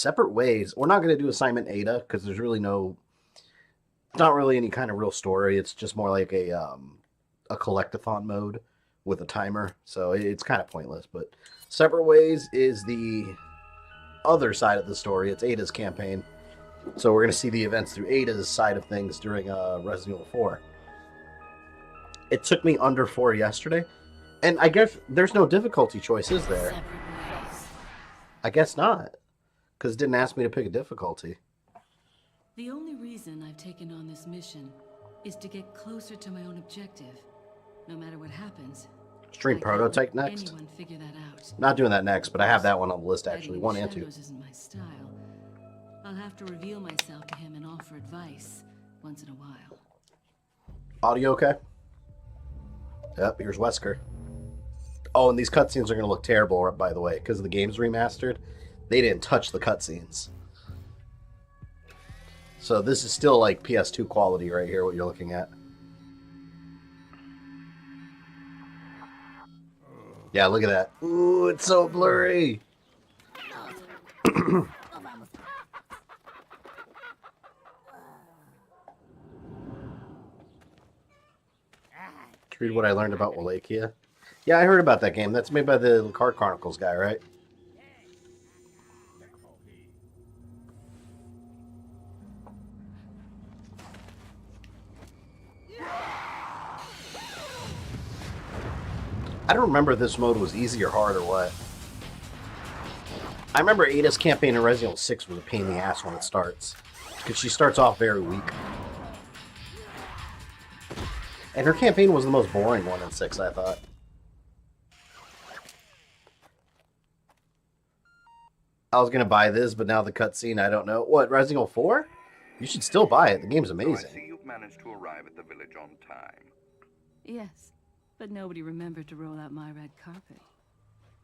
Separate ways. We're not going to do assignment Ada because there's really not really any kind of real story. It's just more like a collectathon mode with a timer. So it's kind of pointless. But Separate Ways is the other side of the story. It's Ada's campaign. So we're going to see the events through Ada's side of things during Resident Evil 4. It took me under 4 yesterday. And I guess there's no difficulty choice, is there? I guess not. Because it didn't ask me to pick a difficulty. The only reason I've taken on this mission is to get closer to my own objective. No matter what happens. Stream Prototype next? Anyone figure that out. Not doing that next, but I have that one on the list actually. 1 and 2. Isn't my style. I'll have to reveal myself to him and offer advice once in a while. Audio okay? Yep, here's Wesker. Oh, and these cutscenes are going to look terrible, by the way, because the game's remastered. They didn't touch the cutscenes. So this is still like PS2 quality right here, what you're looking at. Yeah, look at that. Ooh, it's so blurry. Read what I learned about Wallachia. Yeah, I heard about that game. That's made by the Card Chronicles guy, right? I don't remember if this mode was easy or hard or what. I remember Ada's campaign in Resident Evil 6 was a pain in the ass when it starts. Because she starts off very weak. And her campaign was the most boring one in 6, I thought. I was going to buy this, but now the cutscene, I don't know. What, Resident Evil 4? You should still buy it. The game's amazing. So I see you've managed to arrive at the village on time. Yes, but nobody remembered to roll out my red carpet.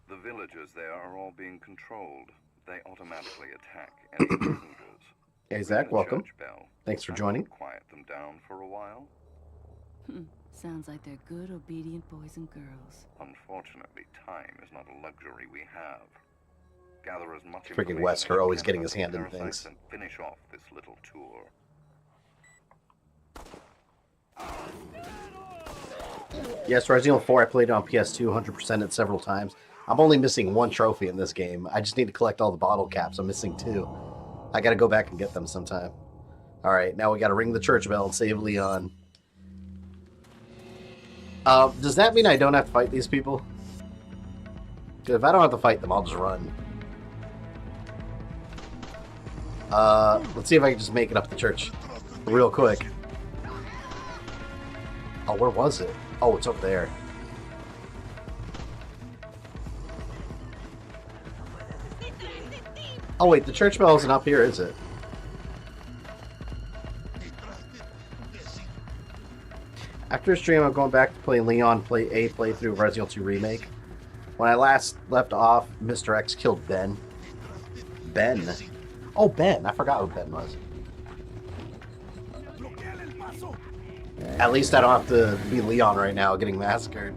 The villagers there are all being controlled. They automatically attack any intruders. Hey, Zach, welcome. Bell. Thanks for joining. Quiet them down for a while. Sounds like they're good, obedient boys and girls. Unfortunately, time is not a luxury we have. Gather as much Freaking Wesker always getting his hand in things. And finish off this little tour. Yes, Resident Evil 4, I played it on PS2, 100% it several times. I'm only missing 1 trophy in this game. I just need to collect all the bottle caps. I'm missing 2. I gotta go back and get them sometime. Alright, now we gotta ring the church bell and save Leon. Does that mean I don't have to fight these people? Because if I don't have to fight them, I'll just run. Let's see if I can just make it up the church real quick. Oh, where was it? Oh, it's over there. Oh wait, the church bell isn't up here, is it? After a stream, I'm going back to play Leon playthrough of Resident Evil 2 Remake. When I last left off, Mr. X killed Ben. Ben? Oh, Ben. I forgot who Ben was. At least I don't have to be Leon right now getting massacred.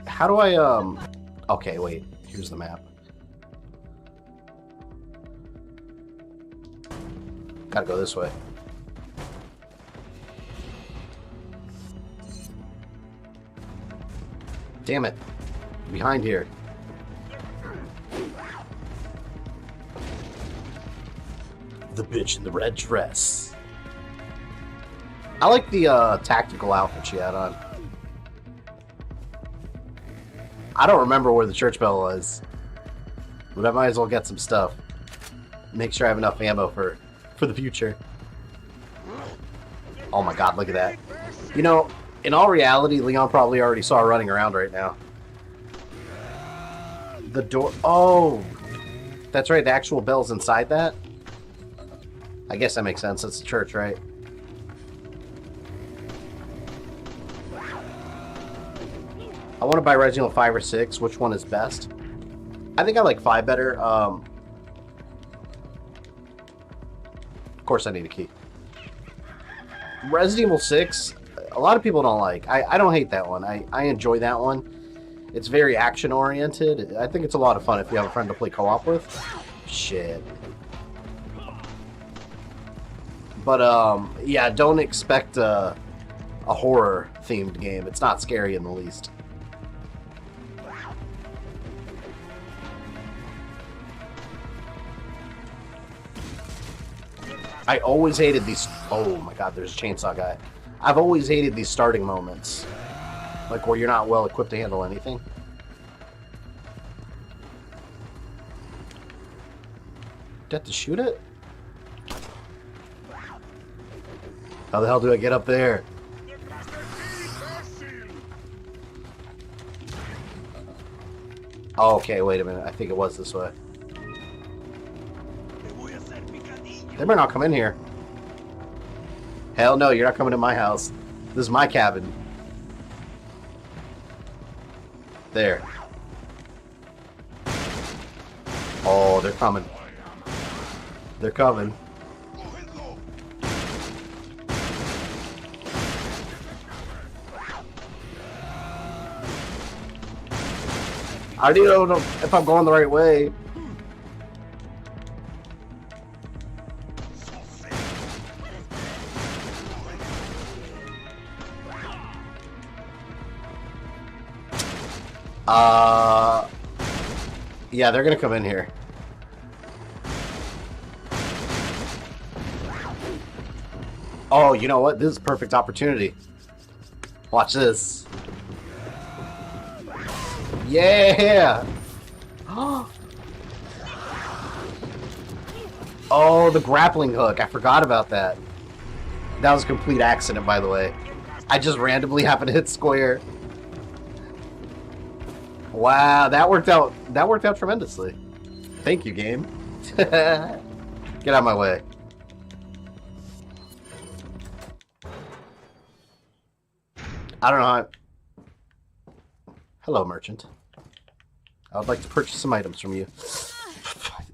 How do I, okay, wait. Here's the map. Gotta go this way. Damn it. Behind here. The bitch in the red dress. I like the tactical outfit she had on. I don't remember where the church bell was, but I might as well get some stuff. Make sure I have enough ammo for the future. Oh my god, look at that. You know, in all reality, Leon probably already saw her running around right now. The door... Oh! That's right, the actual bell's inside that? I guess that makes sense. It's the church, right? I want to buy Resident Evil 5 or 6. Which one is best? I think I like 5 better. Of course I need a key. Resident Evil 6, a lot of people don't like. I don't hate that one. I enjoy that one. It's very action-oriented. I think it's a lot of fun if you have a friend to play co-op with. Shit. But, yeah, don't expect a horror-themed game. It's not scary in the least. I always hated these... Oh my god, there's a chainsaw guy. I've always hated these starting moments. Like where you're not well equipped to handle anything. Do you have to shoot it? How the hell do I get up there? Oh, okay, wait a minute. I think it was this way. They better not come in here. Hell no, you're not coming to my house. This is my cabin. There. Oh, they're coming. They're coming. I don't know if I'm going the right way. Yeah, they're gonna come in here. Oh, you know what? This is a perfect opportunity. Watch this. Yeah! Oh, the grappling hook. I forgot about that. That was a complete accident, by the way. I just randomly happened to hit square. Wow, that worked out. That worked out tremendously. Thank you, game. Get out of my way. I don't know. Hello, merchant. I would like to purchase some items from you.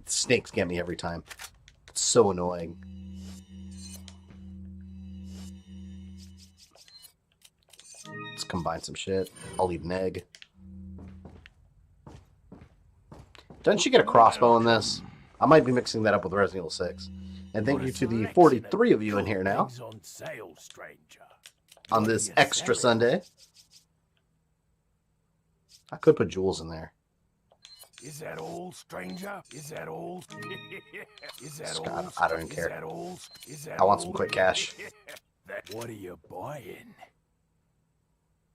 Snakes get me every time. It's so annoying. Let's combine some shit. I'll eat an egg. Doesn't she get a crossbow in this? I might be mixing that up with Resident Evil 6. And thank you to the 43 of you in here now. On this extra Sunday. I could put jewels in there. Is that all, stranger? Is that all? Is that Scott, all? I don't care. Is that I want some all? quick cash. What are you buying?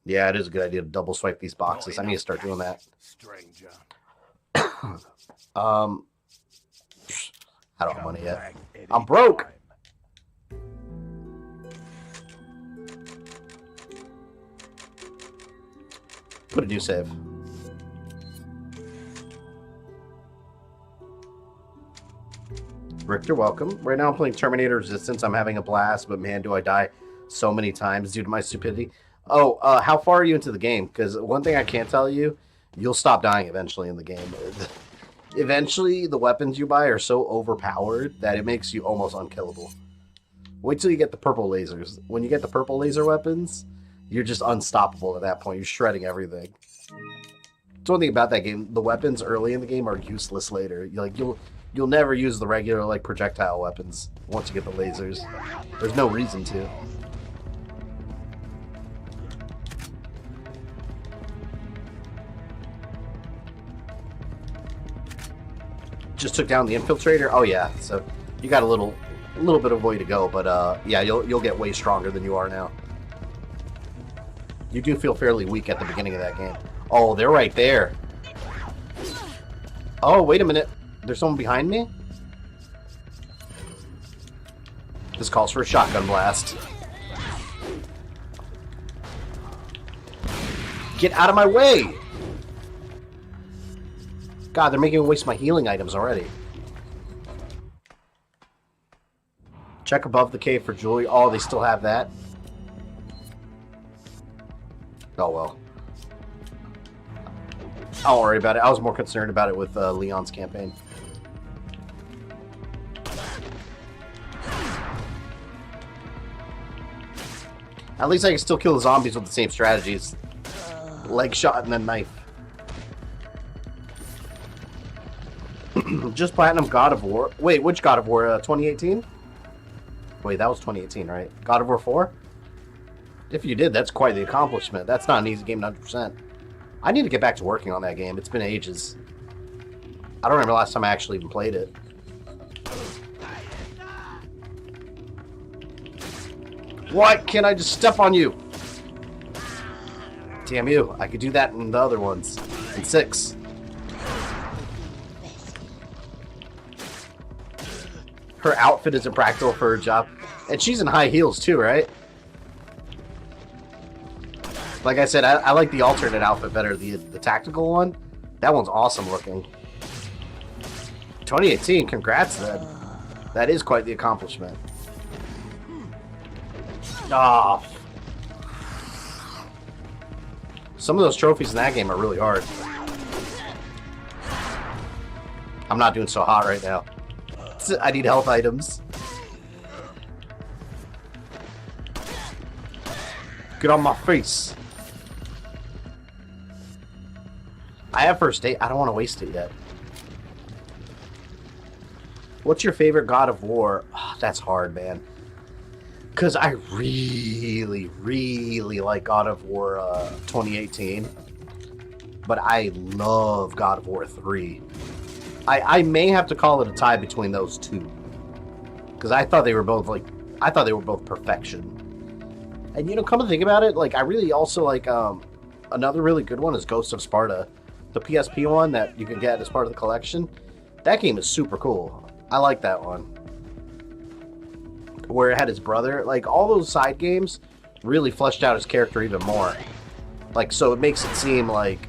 Yeah, it is a good idea to double swipe these boxes. I need to start doing that. Stranger. I don't have money yet. I'm broke. Put a new save. Richter, welcome. Right now I'm playing Terminator Resistance. I'm having a blast, but man, do I die so many times due to my stupidity. Oh, how far are you into the game? Because one thing I can't tell you, you'll stop dying eventually in the game. Eventually, the weapons you buy are so overpowered that it makes you almost unkillable. Wait till you get the purple lasers. When you get the purple laser weapons, you're just unstoppable at that point. You're shredding everything. It's one thing about that game. The weapons early in the game are useless later. You'll never use the regular projectile weapons once you get the lasers. There's no reason to. Just took down the infiltrator. Oh yeah, so you got a little bit of way to go, but yeah, you'll get way stronger than you are now. You do feel fairly weak at the beginning of that game. Oh, they're right there. Oh, wait a minute. There's someone behind me? This calls for a shotgun blast. Get out of my way! God, they're making me waste my healing items already. Check above the cave for jewelry. Oh, they still have that. Oh, well. I don't worry about it. I was more concerned about it with Leon's campaign. At least I can still kill the zombies with the same strategies. Leg shot and then knife. Just platinum God of War. Wait, which God of War? 2018? Wait, that was 2018, right? God of War 4? If you did, that's quite the accomplishment. That's not an easy game, 100%. I need to get back to working on that game. It's been ages. I don't remember the last time I actually even played it. What? Can't I just step on you? Damn you. I could do that in the other ones. In 6. Her outfit is impractical for her job. And she's in high heels too, right? Like I said, I like the alternate outfit better. The tactical one. That one's awesome looking. 2018, congrats then. That is quite the accomplishment. Ah. Some of those trophies in that game are really hard. I'm not doing so hot right now. I need health items. Get on my face. I have first aid. I don't want to waste it yet. What's your favorite God of War? Oh, that's hard, man. Because I really, really like God of War 2018. But I love God of War 3. I may have to call it a tie between those two. Because I thought they were both perfection. And you know, come to think about it, like I really also like another really good one is Ghost of Sparta. The PSP one that you can get as part of the collection. That game is super cool. I like that one. Where it had his brother. Like, all those side games really fleshed out his character even more. Like, so it makes it seem like,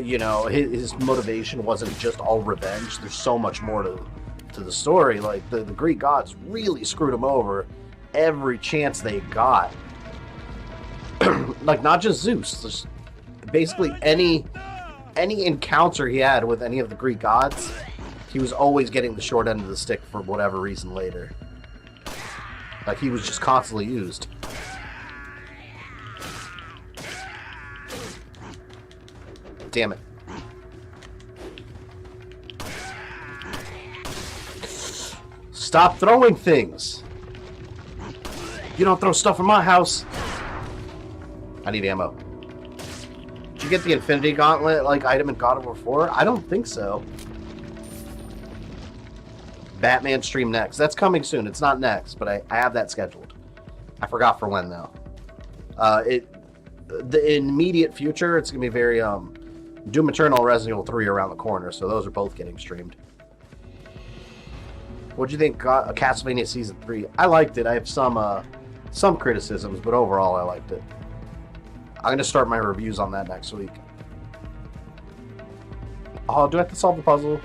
you know, his motivation wasn't just all revenge. There's so much more to the story. Like, the Greek gods really screwed him over every chance they got. Like, not just Zeus. Just basically any encounter he had with any of the Greek gods, he was always getting the short end of the stick for whatever reason later. Like, he was just constantly used. Damn it. Stop throwing things! You don't throw stuff in my house! I need ammo. Did you get the Infinity Gauntlet, like, item in God of War 4? I don't think so. Batman stream next. That's coming soon. It's not next, but I have that scheduled. I forgot for when, though. The immediate future, it's going to be very, Doom Eternal, Resident Evil 3 around the corner, so those are both getting streamed. What'd you think of Castlevania Season 3? I liked it. I have some criticisms, but overall I liked it. I'm going to start my reviews on that next week. Oh, do I have to solve the puzzle?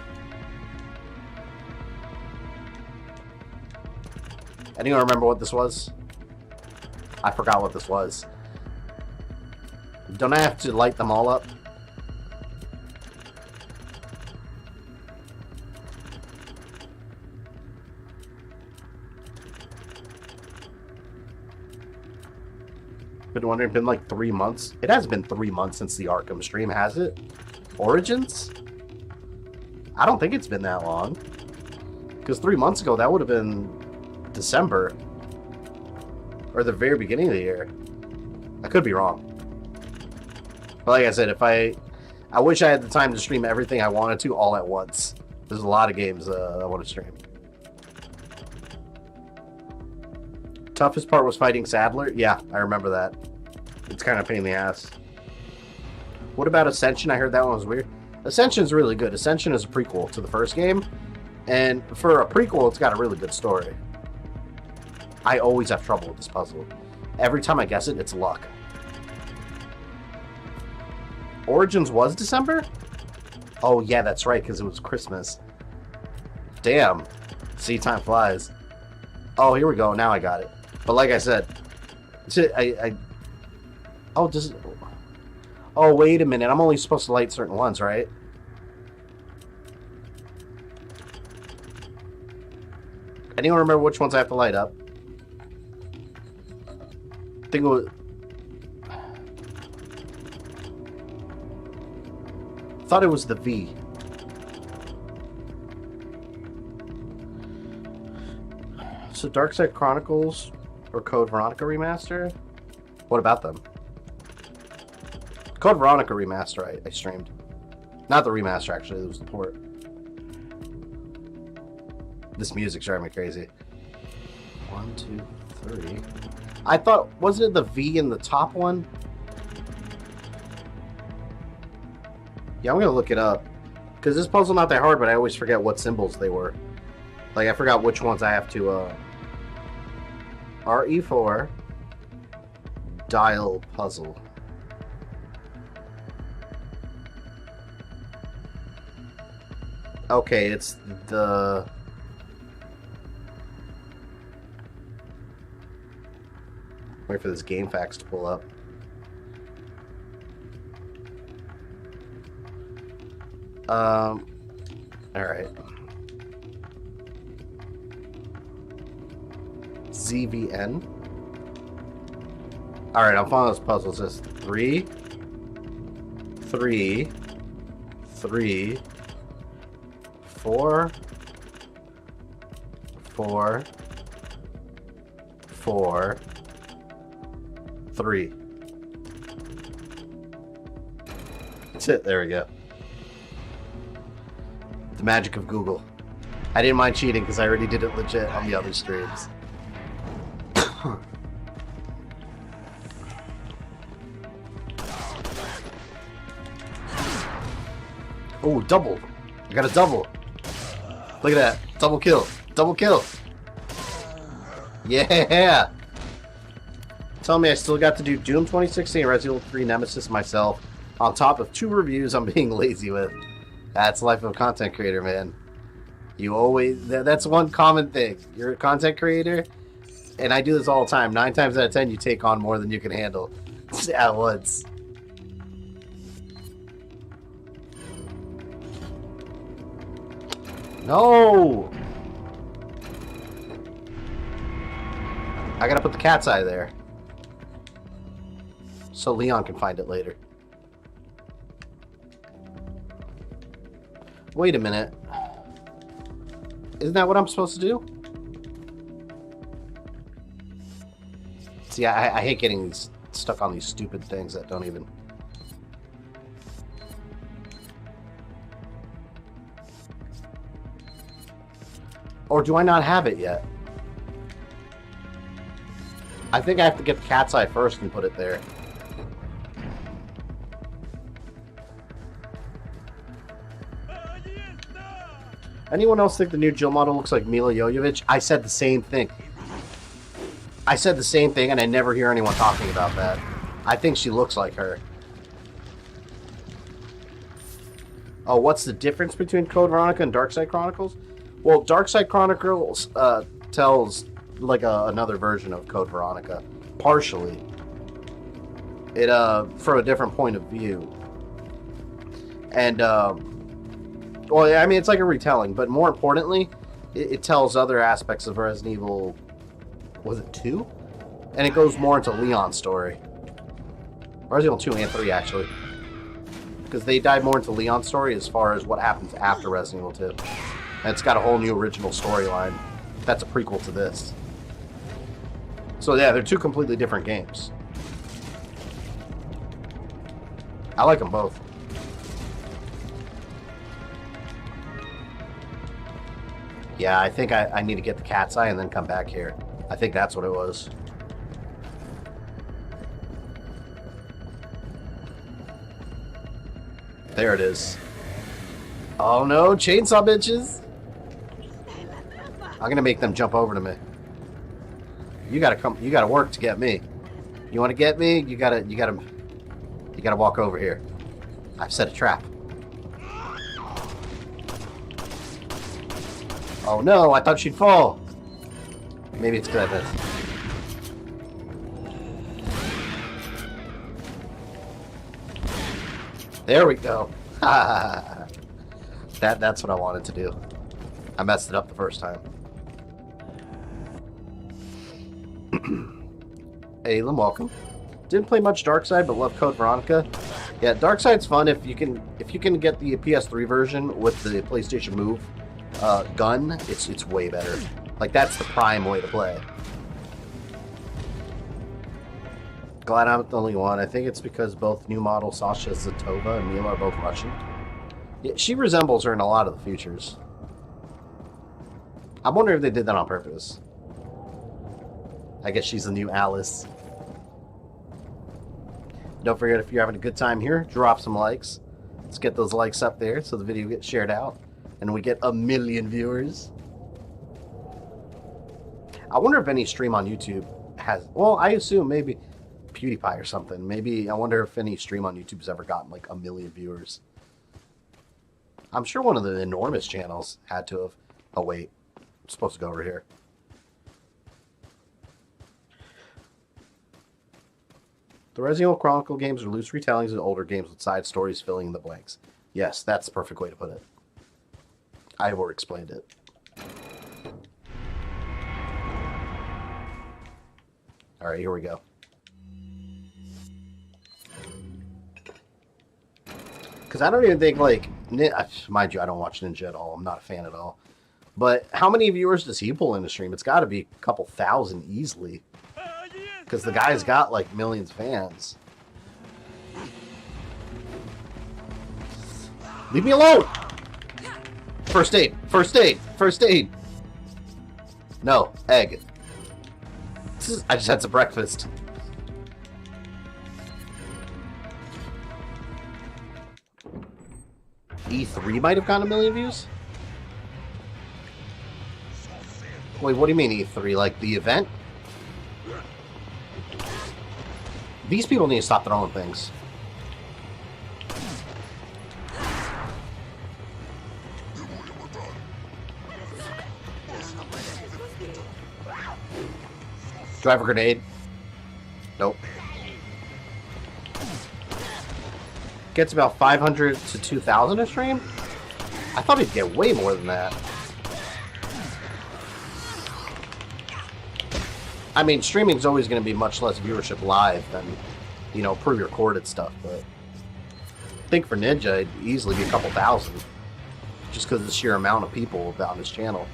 Anyone remember what this was? I forgot what this was. Don't I have to light them all up? Been wondering, been like 3 months? It has been 3 months since the Arkham stream, has it? Origins? I don't think it's been that long. Because 3 months ago, that would have been December. Or the very beginning of the year. I could be wrong. But like I said, if I wish I had the time to stream everything I wanted to all at once. There's a lot of games I want to stream. Toughest part was fighting Sadler? Yeah, I remember that. It's kind of a pain in the ass. What about Ascension? I heard that one was weird. Ascension's really good. Ascension is a prequel to the first game. And for a prequel, it's got a really good story. I always have trouble with this puzzle. Every time I guess it, it's luck. Origins was December? Oh, yeah, that's right, because it was Christmas. Damn. See, time flies. Oh, here we go. Now I got it. But like I said, oh, does it... Oh, wait a minute. I'm only supposed to light certain ones, right? Anyone remember which ones I have to light up? think it was... I thought it was the V. So Darkside Chronicles or Code Veronica Remaster? What about them? Code Veronica Remaster I streamed. Not the remaster, actually. It was the port. This music's driving me crazy. 1, 2, 3. I thought... Wasn't it the V in the top one? Yeah, I'm gonna look it up. Because this puzzle not that hard, but I always forget what symbols they were. Like, I forgot which ones I have to, RE4. Dial puzzle. Okay, it's the... Wait for this game facts to pull up. Alright. ZVN. Alright, I'm following this puzzle. It says 3, 3, 3, 4, 4, 4, 3. That's it. There we go. The magic of Google. I didn't mind cheating because I already did it legit on the other streams. Oh, double. I got a double. Look at that. Double kill. Double kill. Yeah. Tell me I still got to do Doom 2016 and Resident Evil 3 Nemesis myself on top of 2 reviews I'm being lazy with. That's life of a content creator, man. You always... That's one common thing. You're a content creator, and I do this all the time. 9 times out of 10, you take on more than you can handle at once. No! I gotta put the cat's eye there. So Leon can find it later. Wait a minute. Isn't that what I'm supposed to do? See, I hate getting stuck on these stupid things that don't even... Or do I not have it yet? I think I have to get the cat's eye first and put it there. Anyone else think the new Jill model looks like Mila Jovovich? I said the same thing. I said the same thing, and I never hear anyone talking about that. I think she looks like her. Oh, what's the difference between Code Veronica and Darkside Chronicles? Well, Darkside Chronicles tells like another version of Code Veronica, partially. It from a different point of view. And well, I mean, it's like a retelling, but more importantly, it tells other aspects of Resident Evil. Was it 2? And it goes more into Leon's story. Resident Evil 2 and 3, actually. Because they dive more into Leon's story as far as what happens after Resident Evil 2. And it's got a whole new original storyline. That's a prequel to this. So yeah, they're 2 completely different games. I like them both. Yeah, I think I need to get the cat's eye and then come back here. I think that's what it was. There it is. Oh no, chainsaw bitches! I'm gonna make them jump over to me. You gotta come. You gotta work to get me. You want to get me? You gotta walk over here. I've set a trap. Oh no! I thought she'd fall. Maybe it's because I missed. There we go. That's what I wanted to do. I messed it up the first time. Elim, welcome. Didn't play much Darkside, but love Code Veronica. Yeah, Darkside's fun if you can get the PS3 version with the PlayStation Move gun. It's way better. Like, that's the prime way to play. Glad I'm the only one. I think it's because both new model Sasha Zatova and Mila are both Russian. Yeah, she resembles her in a lot of the features. I'm wondering if they did that on purpose. I guess she's the new Alice. Don't forget, if you're having a good time here, drop some likes. Let's get those likes up there so the video gets shared out and we get 1 million viewers. I wonder if any stream on YouTube has... Well, I assume maybe PewDiePie or something. Maybe I wonder if any stream on YouTube's ever gotten like 1 million viewers. I'm sure one of the enormous channels had to have... Oh, wait. I'm supposed to go over here. The Resident Evil Chronicle games are loose retellings of older games with side stories filling in the blanks. Yes, that's the perfect way to put it. I over-explained it. Alright, here we go. Because I don't even think, like... Mind you, I don't watch Ninja at all. I'm not a fan at all. But how many viewers does he pull in the stream? It's got to be a couple thousand easily. Because the guy's got, like, millions of fans. Leave me alone! First aid! First aid! First aid! No. Egg. I just had some breakfast. E3 might have gotten 1 million views? Wait, what do you mean E3? Like, the event? These people need to stop throwing things. Do I have a grenade? Nope. Gets about 500 to 2,000 a stream? I thought he'd get way more than that. I mean, streaming's always going to be much less viewership live than, you know, pre-recorded stuff, but I think for Ninja, it'd easily be a couple thousand. Just because of the sheer amount of people on his channel.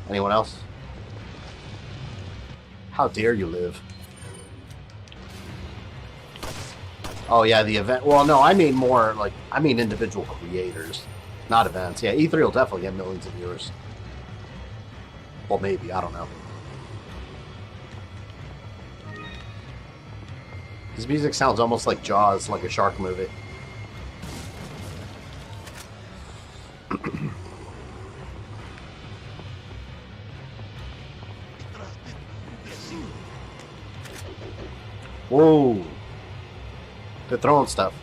Anyone else? How dare you live? Oh yeah, the event. Well, no, I mean more like, I mean individual creators, not events. Yeah, E3 will definitely get millions of viewers. Well, maybe, I don't know. His music sounds almost like Jaws, like a shark movie. Whoa. They're throwing stuff.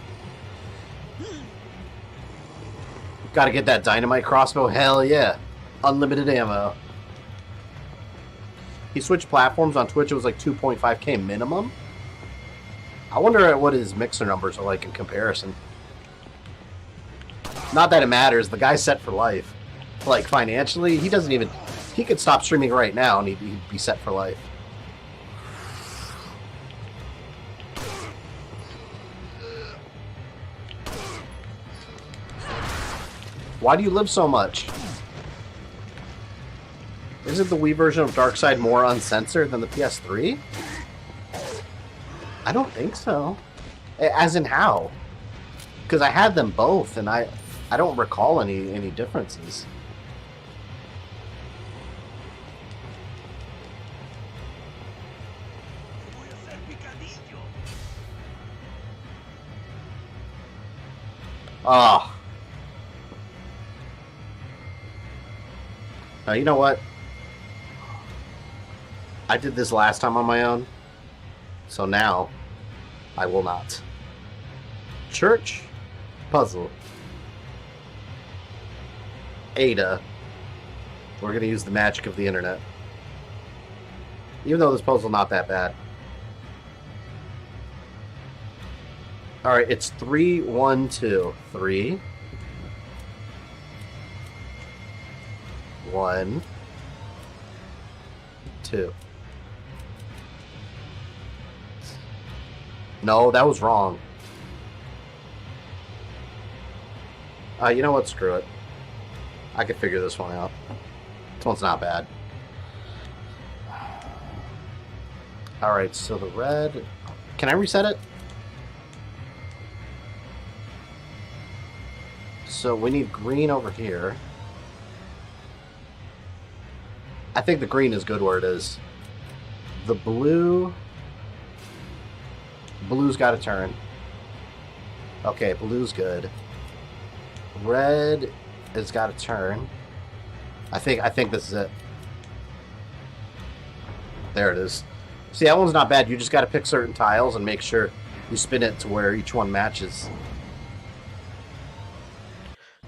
Gotta get that dynamite crossbow. Hell yeah. Unlimited ammo. He switched platforms on Twitch. It was like 2.5k minimum. I wonder what his mixer numbers are like in comparison. Not that it matters. The guy's set for life. Like, financially, he doesn't even... He could stop streaming right now and he'd be set for life. Why do you live so much? Isn't the Wii version of Darkside more uncensored than the PS3? I don't think so. As in how? Because I had them both, and I don't recall any differences. Ah. Now, you know what? I did this last time on my own, so now I will not. Church, puzzle, Ada. We're going to use the magic of the internet. Even though this puzzle's not that bad. Alright, it's 3, 1, 2. 3, 1, 2. No, that was wrong. You know what? Screw it. I can figure this one out. This one's not bad. Alright, so the red... Can I reset it? So we need green over here. I think the green is good where it is. The blue... Blue's got to turn. Okay, blue's good. Red has got to turn. I think this is it. There it is. See, that one's not bad. You just got to pick certain tiles and make sure you spin it to where each one matches.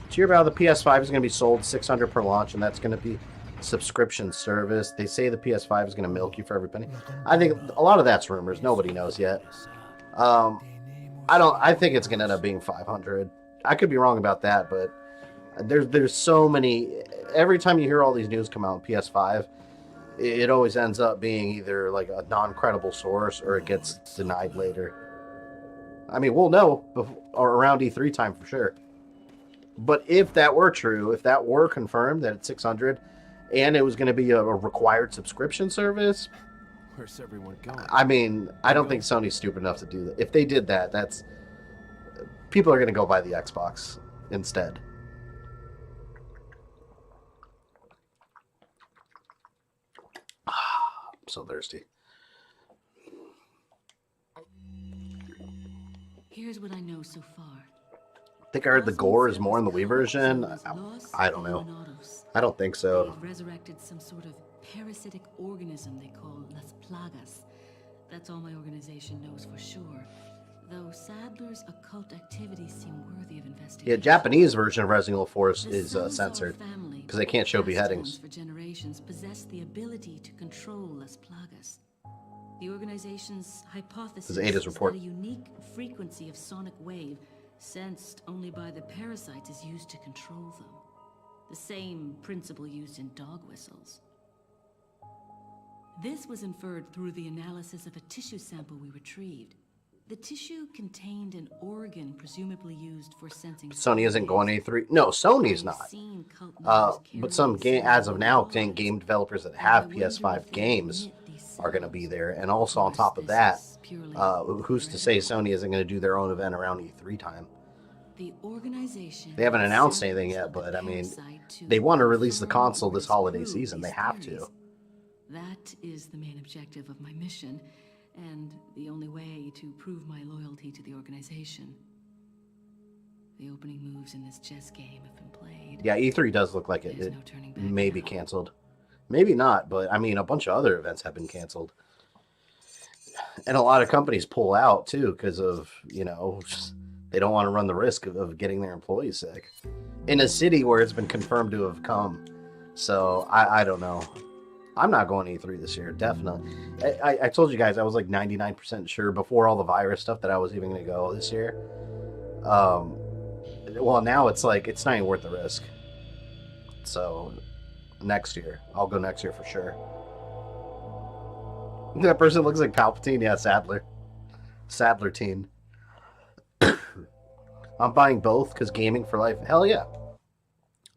To your about the PS5 is going to be sold $600 per launch, and that's going to be subscription service. They say the PS5 is going to milk you for every penny. I think a lot of that's rumors. Nobody knows yet. I think it's going to end up being $500. I could be wrong about that, but there's so many. Every time you hear all these news come out on PS5, it always ends up being either like a non-credible source or it gets denied later. I mean, we'll know or around E3 time for sure. But if that were true, if that were confirmed that it's $600 and it was going to be a required subscription service, Where's everyone going? I mean, I don't think Sony's stupid enough to do that. If they did that, that's people are going to go buy the Xbox instead. I'm so thirsty. Here's what I know so far. I think I heard the gore is more in the Wii version. I don't know. I don't think so. They've resurrected some sort of parasitic organism they call Las Plagas. That's all my organization knows for sure. Though Sadler's occult activities seem worthy of investigation. Yeah, Japanese version of Resident Evil 4 is censored because they can't show beheadings. For generations possess the ability to control Las Plagas. The organization's hypothesis is that a unique frequency of sonic wave sensed only by the parasites is used to control them. The same principle used in dog whistles. This was inferred through the analysis of a tissue sample we retrieved. The tissue contained an organ presumably used for sensing. Sony isn't going A3. No, Sony's not. But some game, as of now, game developers that have PS5 games are going to be there. And also on top of that, who's to say Sony isn't going to do their own event around E3 time? They haven't announced anything yet, but I mean, they want to release the console this holiday season. They have to. That is the main objective of my mission, and the only way to prove my loyalty to the organization. The opening moves in this chess game have been played. Yeah, E3 does look like it may be canceled. Maybe not, but I mean, a bunch of other events have been canceled. And a lot of companies pull out, too, because of, you know, they don't want to run the risk of getting their employees sick. In a city where it's been confirmed to have come. So, I don't know. I'm not going to E3 this year, definitely. I told you guys I was like 99% sure before all the virus stuff that I was even going to go this year. Well, now it's like, it's not even worth the risk. So, next year. I'll go next year for sure. That person looks like Palpatine. Yeah, Sadler. Sadler teen. I'm buying both because gaming for life. Hell yeah.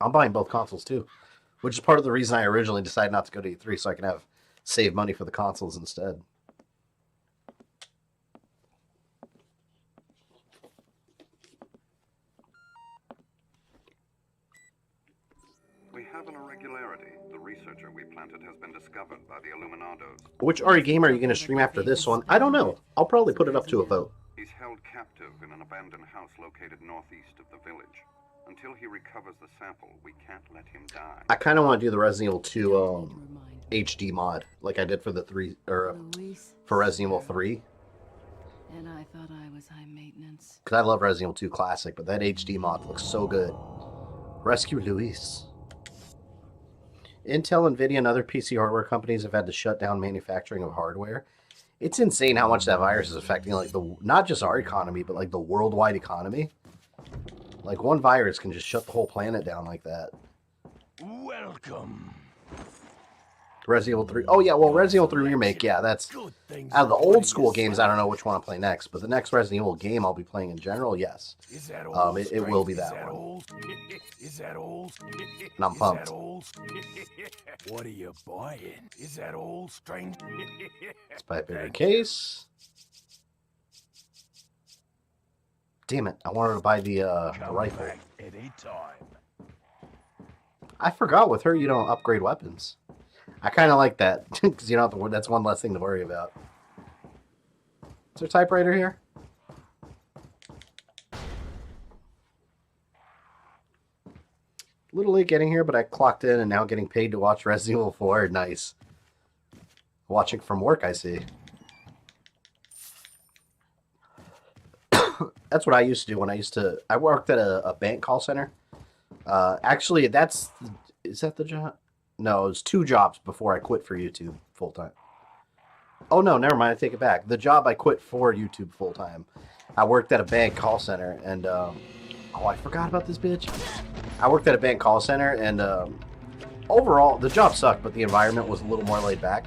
I'm buying both consoles too. Which is part of the reason I originally decided not to go to E3, so I can save money for the consoles instead. We have an irregularity. The researcher we planted has been discovered by the Illuminados. Which RE game are you going to stream after this one? I don't know. I'll probably put it up to a vote. He's held captive in an abandoned house located northeast of the village. Until he recovers the sample, we can't let him die. I kind of want to do the Resident Evil 2 HD mod, like I did for the for Resident Evil 3. And I thought I was high maintenance. Because I love Resident Evil 2 Classic, but that HD mod looks so good. Rescue Luis. Intel, Nvidia, and other PC hardware companies have had to shut down manufacturing of hardware. It's insane how much that virus is affecting, like, not just our economy, but like the worldwide economy. Like, one virus can just shut the whole planet down like that. Welcome. Resident Evil 3. Oh, yeah, well, Resident Evil 3 Remake, yeah, that's... Out of the old school games, I don't know which one to play next, but the next Resident Evil game I'll be playing in general, yes. It will be that one. Is that all? And I'm pumped. What are you buying? Is that all, strange? Let's buy a bigger case. Damn it, I wanted to buy the rifle. Anytime. I forgot with her you don't upgrade weapons. I kind of like that, because you don't have to, that's one less thing to worry about. Is there a typewriter here? A little late getting here, but I clocked in and now getting paid to watch Resident Evil 4. Nice. Watching from work, I see. That's what I used to do when I worked at a bank call center. Actually, is that the job? No, it was 2 jobs before I quit for YouTube full-time. Oh, no, never mind. I take it back. The job I quit for YouTube full-time. I worked at a bank call center, and, oh, I forgot about this bitch. I worked at a bank call center, and, overall, the job sucked, but the environment was a little more laid back.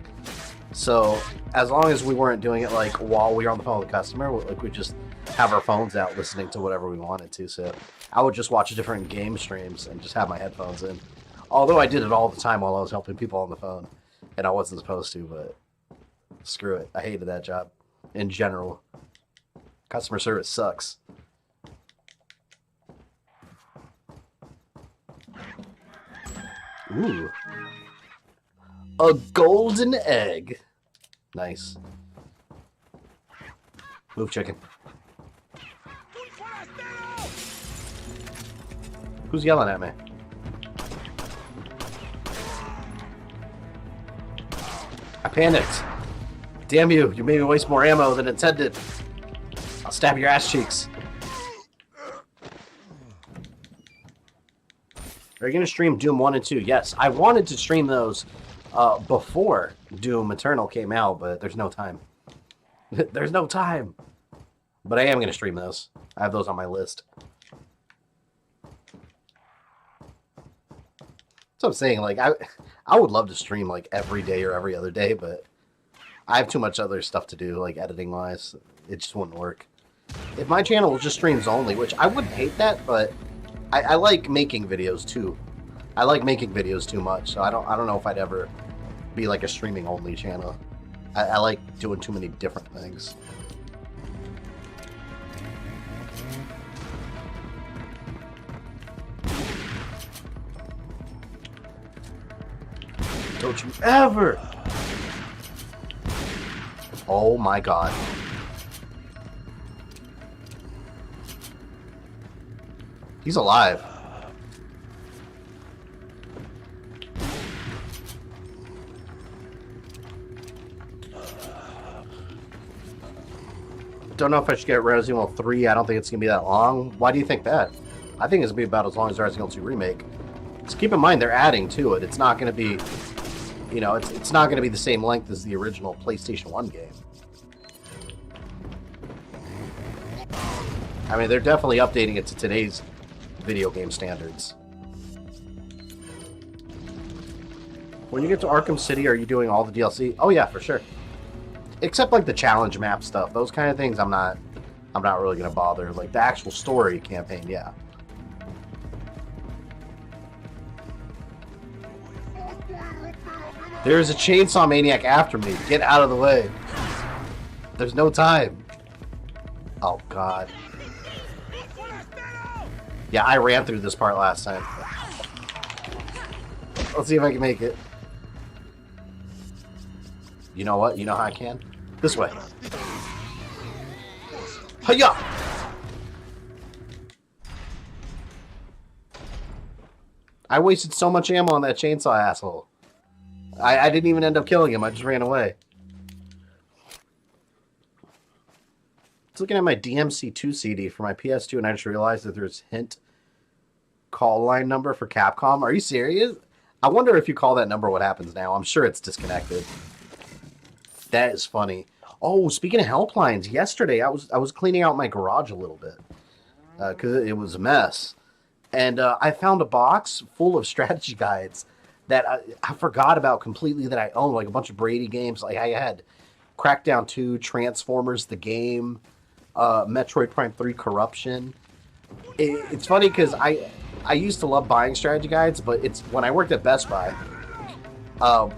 So, as long as we weren't doing it, like, while we were on the phone with the customer, like, we just have our phones out listening to whatever we wanted to. So, I would just watch different game streams and just have my headphones in. Although I did it all the time while I was helping people on the phone. And I wasn't supposed to, but screw it. I hated that job in general. Customer service sucks. Ooh. A golden egg. Nice. Move, chicken. Who's yelling at me? I panicked. Damn you, you made me waste more ammo than intended. I'll stab your ass cheeks. Are you going to stream Doom 1 and 2? Yes, I wanted to stream those before Doom Eternal came out, but there's no time. There's no time. But I am going to stream those. I have those on my list. So I'm saying, like, I would love to stream, like, every day or every other day, but I have too much other stuff to do, like, editing-wise. It just wouldn't work. If my channel was just streams only, which I wouldn't hate that, but I like making videos, too. I like making videos too much, so I don't know if I'd ever be, like, a streaming-only channel. I like doing too many different things. Don't you ever! Oh my god. He's alive. Don't know if I should get Resident Evil 3. I don't think it's going to be that long. Why do you think that? I think it's going to be about as long as Resident Evil 2 Remake. Just keep in mind, they're adding to it. It's not going to be... You know, it's not going to be the same length as the original PlayStation 1 game. I mean, they're definitely updating it to today's video game standards. When you get to Arkham City, are you doing all the DLC? Oh yeah, for sure. Except like the challenge map stuff. Those kind of things I'm not really going to bother. Like the actual story campaign, yeah. There's a chainsaw maniac after me. Get out of the way. There's no time. Oh, God. Yeah, I ran through this part last time. Let's see if I can make it. You know what? You know how I can? This way. Hiya! I wasted so much ammo on that chainsaw asshole. I didn't even end up killing him. I just ran away. I was looking at my DMC2 CD for my PS2, and I just realized that there's hint call line number for Capcom. Are you serious? I wonder if you call that number, what happens now. I'm sure it's disconnected. That is funny. Oh, speaking of helplines, yesterday I was cleaning out my garage a little bit because it was a mess. And I found a box full of strategy guides that I forgot about completely that I own, like a bunch of Brady games. Like I had Crackdown 2, Transformers, the game, Metroid Prime 3, Corruption. It's funny because I used to love buying strategy guides, but it's when I worked at Best Buy,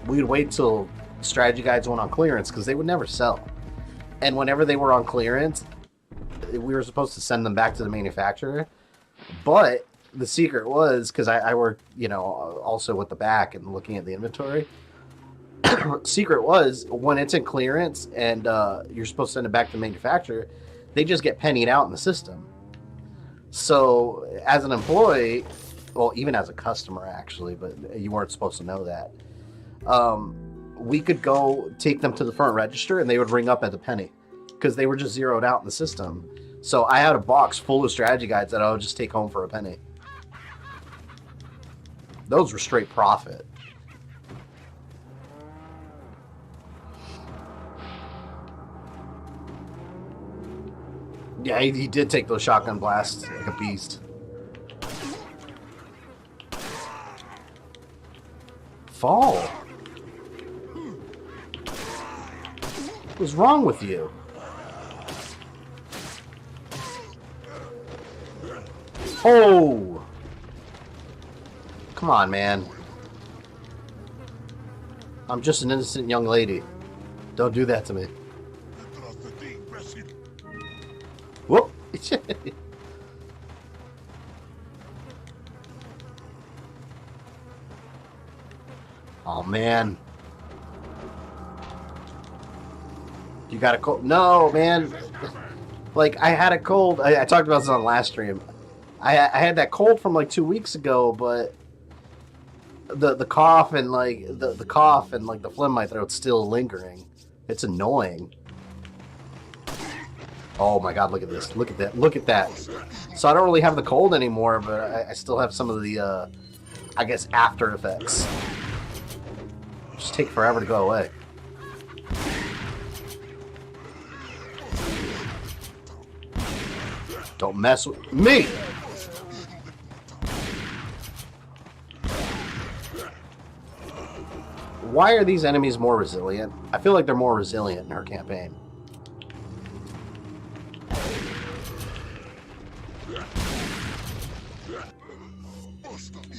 we'd wait till strategy guides went on clearance because they would never sell. And whenever they were on clearance, we were supposed to send them back to the manufacturer. But the secret was, because I worked, also with the back and looking at the inventory. Secret was, when it's in clearance and you're supposed to send it back to the manufacturer, they just get pennied out in the system. So as an employee, well, even as a customer actually, but you weren't supposed to know that, we could go take them to the front register and they would ring up at the penny because they were just zeroed out in the system. So I had a box full of strategy guides that I would just take home for a penny. Those were straight profit. Yeah, he did take those shotgun blasts like a beast. Fall. What's wrong with you? Oh! Come on, man. I'm just an innocent young lady. Don't do that to me. Whoop! Oh, man. You got a cold? No, man. Like, I had a cold. I talked about this on last stream. I had that cold from like 2 weeks ago, but the cough and like the cough and like the phlegm in my throat's still lingering. It's annoying. Oh my god, look at this. Look at that. Look at that. So I don't really have the cold anymore, but I still have some of the, I guess, after effects. Just take forever to go away. Don't mess with me! Why are these enemies more resilient? I feel like they're more resilient in her campaign.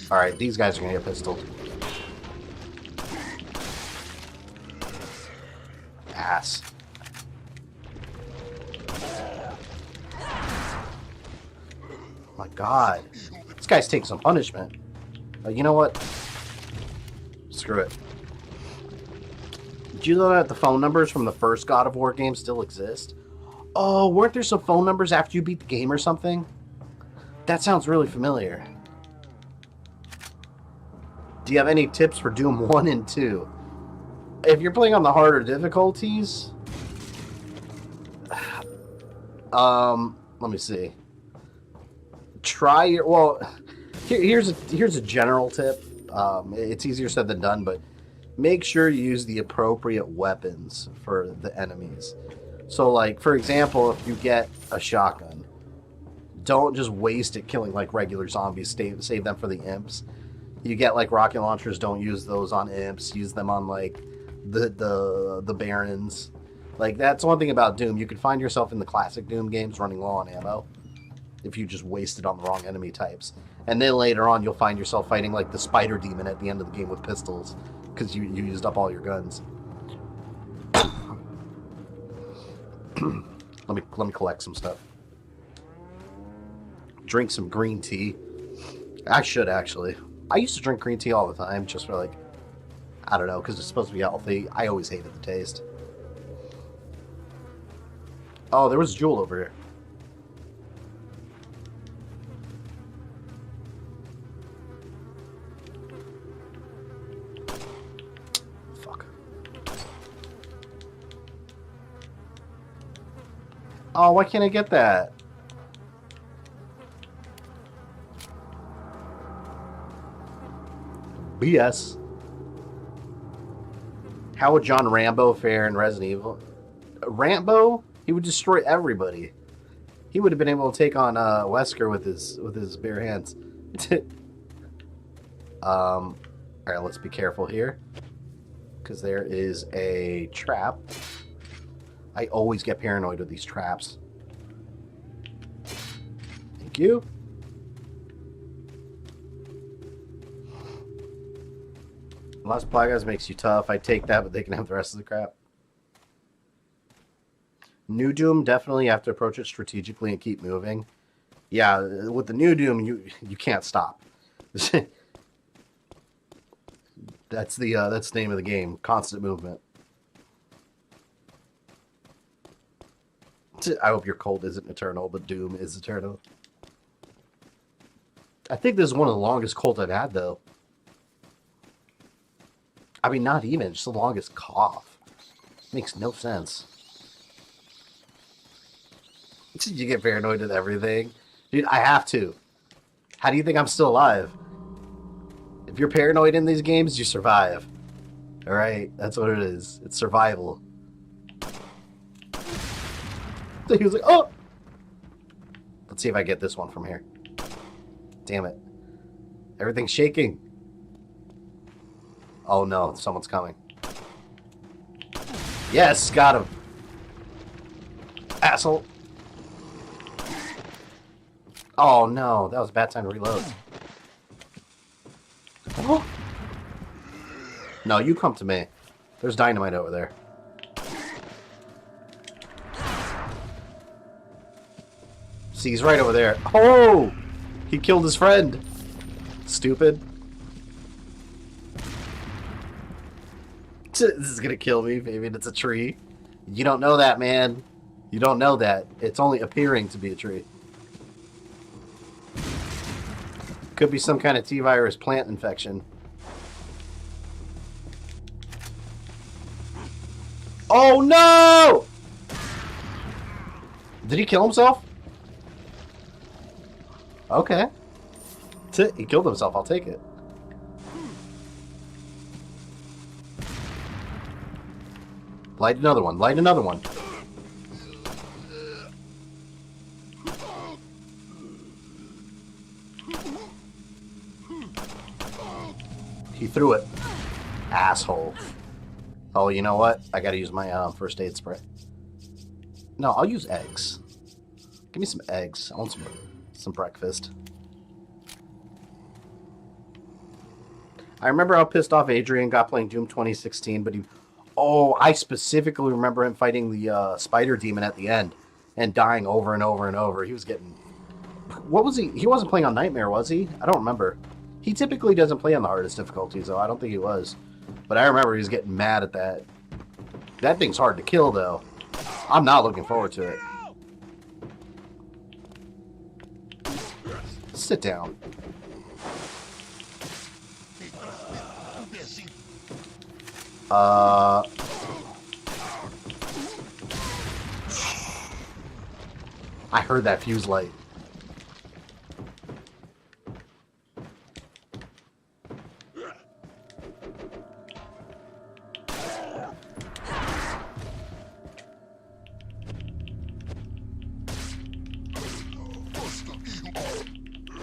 Alright, these guys are gonna get pistoled. Ass. My god. This guy's taking some punishment. You know what? Screw it. Did you know that the phone numbers from the first God of War game still exist? Oh, weren't there some phone numbers after you beat the game or something? That sounds really familiar. Do you have any tips for Doom 1 and 2? If you're playing on the harder difficulties... let me see. Try your... Well, here's a general tip. It's easier said than done, but make sure you use the appropriate weapons for the enemies. So, like, for example, if you get a shotgun, don't just waste it killing, like, regular zombies. Save them for the imps. You get, like, rocket launchers, don't use those on imps. Use them on, like, the barons. Like, that's one thing about Doom. You can find yourself in the classic Doom games running low on ammo if you just waste it on the wrong enemy types. And then later on, you'll find yourself fighting, like, the spider demon at the end of the game with pistols because you used up all your guns. Let me collect some stuff. Drink some green tea. I should, actually. I used to drink green tea all the time, just for, like, I don't know, because it's supposed to be healthy. I always hated the taste. Oh, there was a jewel over here. Fuck. Oh, why can't I get that? BS. How would John Rambo fare in Resident Evil? Rambo? He would destroy everybody. He would have been able to take on Wesker with his bare hands. Alright, let's be careful here. Because there is a trap. I always get paranoid with these traps. Thank you. Las Plagas makes you tough. I take that, but they can have the rest of the crap. New Doom, definitely you have to approach it strategically and keep moving. Yeah, with the New Doom, you can't stop. That's the name of the game. Constant movement. I hope your cold isn't eternal, but Doom is eternal. I think this is one of the longest colds I've had, though. I mean, not even. Just the longest cough. Makes no sense. You get paranoid with everything. Dude, I have to. How do you think I'm still alive? If you're paranoid in these games, you survive. Alright? That's what it is. It's survival. So he was like, oh! Let's see if I get this one from here. Damn it. Everything's shaking. Oh no, someone's coming. Yes, got him. Asshole. Oh no, that was a bad time to reload. Oh. No, you come to me. There's dynamite over there. See, he's right over there. Oh! He killed his friend. Stupid. This is gonna kill me. Maybe it's a tree. You don't know that, man. You don't know that. It's only appearing to be a tree. Could be some kind of T-virus plant infection. Oh no! Did he kill himself? Okay. He killed himself. I'll take it. Light another one. Light another one. He threw it. Asshole. Oh, you know what? I gotta use my first aid spray. No, I'll use eggs. Give me some eggs. I want some breakfast. I remember how pissed off Adrian got playing Doom 2016, but he... Oh, I specifically remember him fighting the spider demon at the end and dying over and over and over. He was getting... What was he? He wasn't playing on Nightmare, was he? I don't remember. He typically doesn't play on the hardest difficulties, though. I don't think he was. But I remember he was getting mad at that. That thing's hard to kill, though. I'm not looking forward to it. Sit down. I heard that fuse light.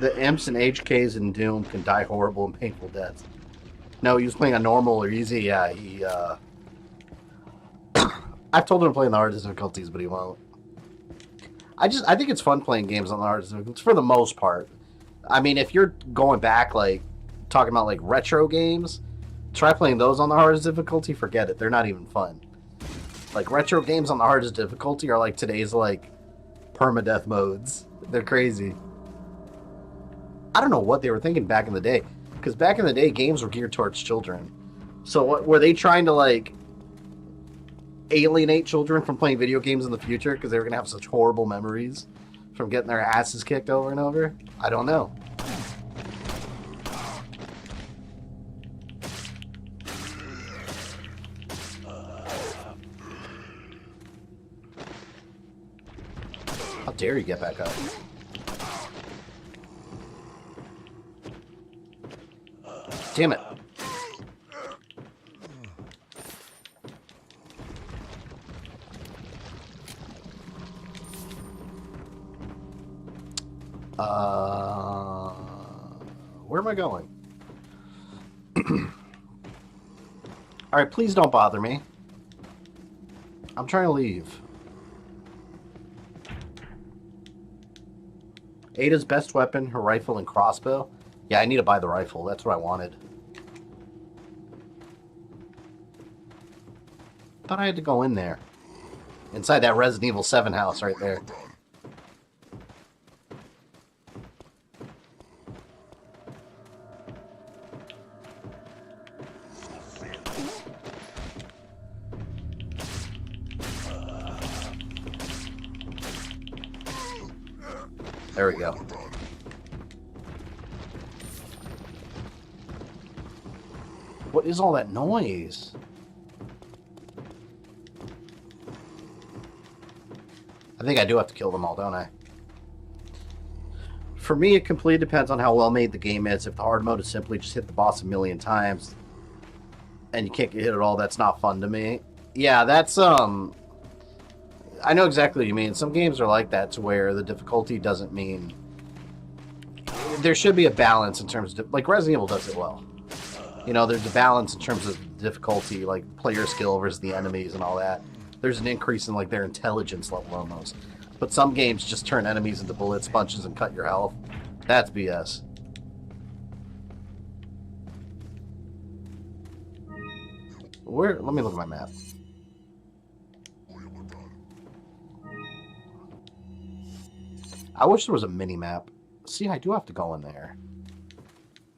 The imps and HKs in Doom can die horrible and painful deaths. No, he was playing on normal or easy. Yeah, he, I've told him to play on the hardest difficulties, but he won't. I think it's fun playing games on the hardest difficulties for the most part. I mean, if you're going back, like, talking about, like, retro games, try playing those on the hardest difficulty, forget it. They're not even fun. Like, retro games on the hardest difficulty are like today's, like, permadeath modes. They're crazy. I don't know what they were thinking back in the day. Because back in the day, games were geared towards children. So what, were they trying to, like, alienate children from playing video games in the future because they were going to have such horrible memories from getting their asses kicked over and over? I don't know. How dare you get back up? Damn it. Where am I going? Alright, please don't bother me. I'm trying to leave. Ada's best weapon, her rifle and crossbow. Yeah, I need to buy the rifle. That's what I wanted. Thought I had to go in there. Inside that Resident Evil 7 house right there. There we go. What is all that noise? I think I do have to kill them all, don't I? For me, it completely depends on how well made the game is. If the hard mode is simply just hit the boss a million times and you can't get hit at all, that's not fun to me. Yeah, that's, I know exactly what you mean. Some games are like that, to where the difficulty doesn't mean... There should be a balance in terms of... Like, Resident Evil does it well. You know, there's a balance in terms of difficulty, like player skill versus the enemies and all that. There's an increase in, like, their intelligence level almost. But some games just turn enemies into bullet sponges and cut your health. That's BS. Where? Let me look at my map. I wish there was a mini-map. See, I do have to go in there.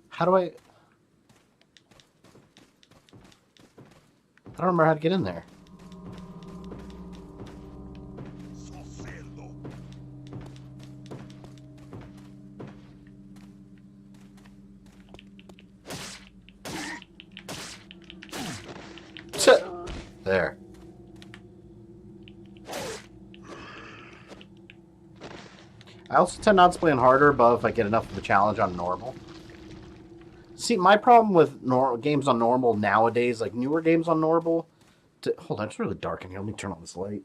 How do I don't remember how to get in there. There. I also tend not to play on harder above if I get enough of a challenge on normal. See, my problem with games on normal nowadays, like newer games on normal... Hold on, it's really dark in here. Let me turn on this light.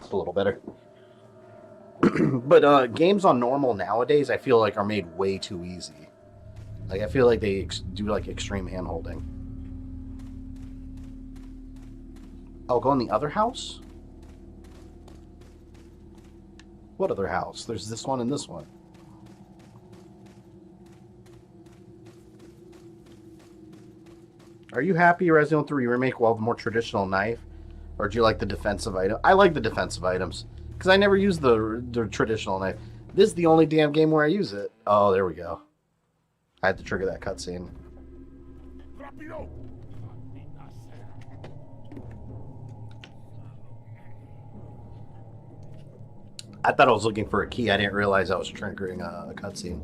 It's a little better. But games on normal nowadays, I feel like are made way too easy. Like, I feel like they do, like, extreme hand-holding. Oh, go in the other house? What other house? There's this one and this one. Are you happy Resident Evil 3 Remake will have a more traditional knife? Or do you like the defensive item? I like the defensive items. Because I never use the traditional knife. This is the only damn game where I use it. Oh, there we go. I had to trigger that cutscene. I thought I was looking for a key. I didn't realize I was triggering a cutscene.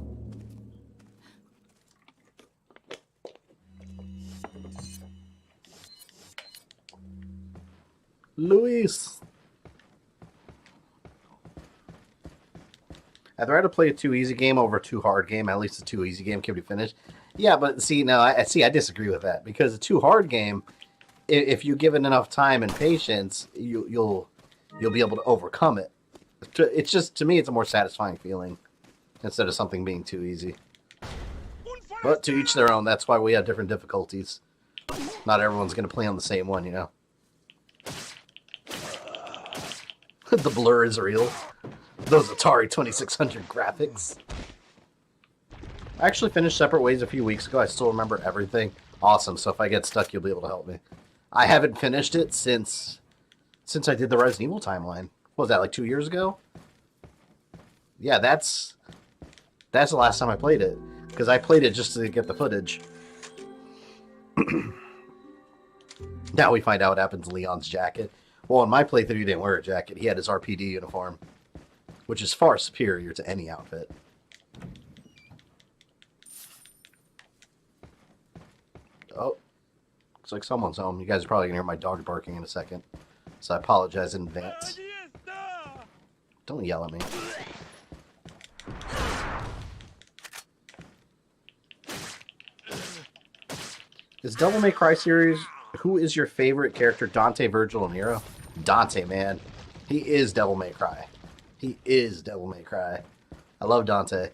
Luis! I'd rather play a too easy game over a too hard game. At least a too easy game can be finished. Yeah, but see, no, I disagree with that. Because a too hard game, if you give it enough time and patience, you'll be able to overcome it. It's just, to me, it's a more satisfying feeling instead of something being too easy. But to each their own. That's why we have different difficulties. Not everyone's going to play on the same one, you know. The blur is real. Those Atari 2600 graphics. I actually finished Separate Ways a few weeks ago. I still remember everything. Awesome. So if I get stuck, you'll be able to help me. I haven't finished it since I did the Resident Evil timeline. What was that, like 2 years ago? Yeah, that's the last time I played it. Because I played it just to get the footage. Now we find out what happens to Leon's jacket. Well, in my playthrough, he didn't wear a jacket. He had his RPD uniform. Which is far superior to any outfit. Oh. Looks like someone's home. You guys are probably going to hear my dog barking in a second. So I apologize in advance. Don't yell at me. Is Devil May Cry series, who is your favorite character? Dante, Virgil, and Nero? Dante, man. He is Devil May Cry. He is Devil May Cry. I love Dante.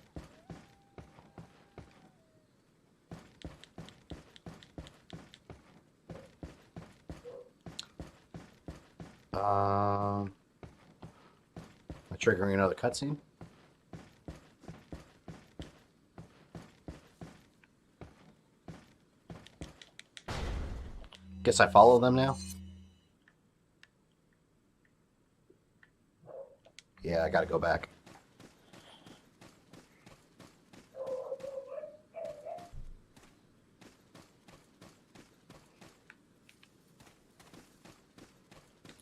Am I triggering another cutscene? Guess I follow them now? Yeah, I gotta go back.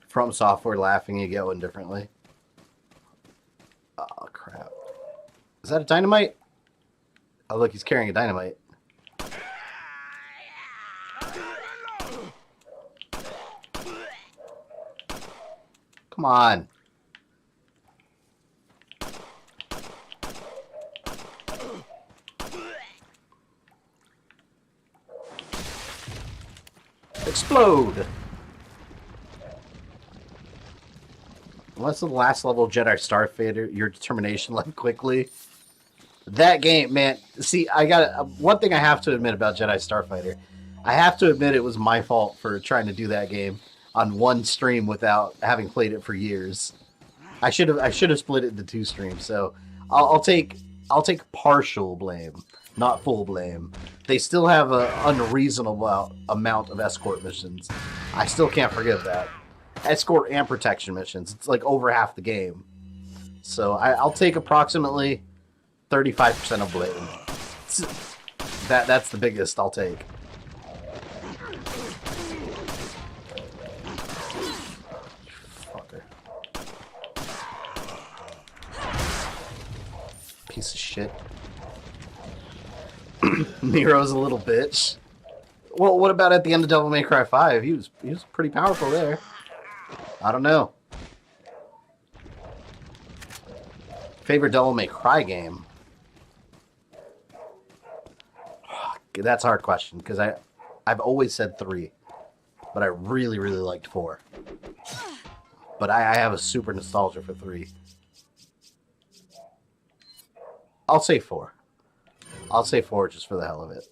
From Software laughing, you get one differently. Oh, crap. Is that a dynamite? Oh, look, he's carrying a dynamite. Come on. Explode! Unless the last level of Jedi Starfighter, your determination left quickly. That game, man. See, I got one thing I have to admit about Jedi Starfighter. I have to admit it was my fault for trying to do that game on one stream without having played it for years. I should have split it into 2 streams. So I'll take partial blame, not full blame. They still have an unreasonable amount of escort missions. I still can't forgive that. Escort and protection missions. It's like over half the game. So I'll take approximately 35% of blame. That's the biggest I'll take. Fucker. Piece of shit. Nero's a little bitch. Well, what about at the end of Devil May Cry 5? He was pretty powerful there. I don't know. Favorite Devil May Cry game? That's a hard question, because I've always said 3. But I really, really liked 4. But I have a super nostalgia for 3. I'll say 4. I'll say 4 just for the hell of it.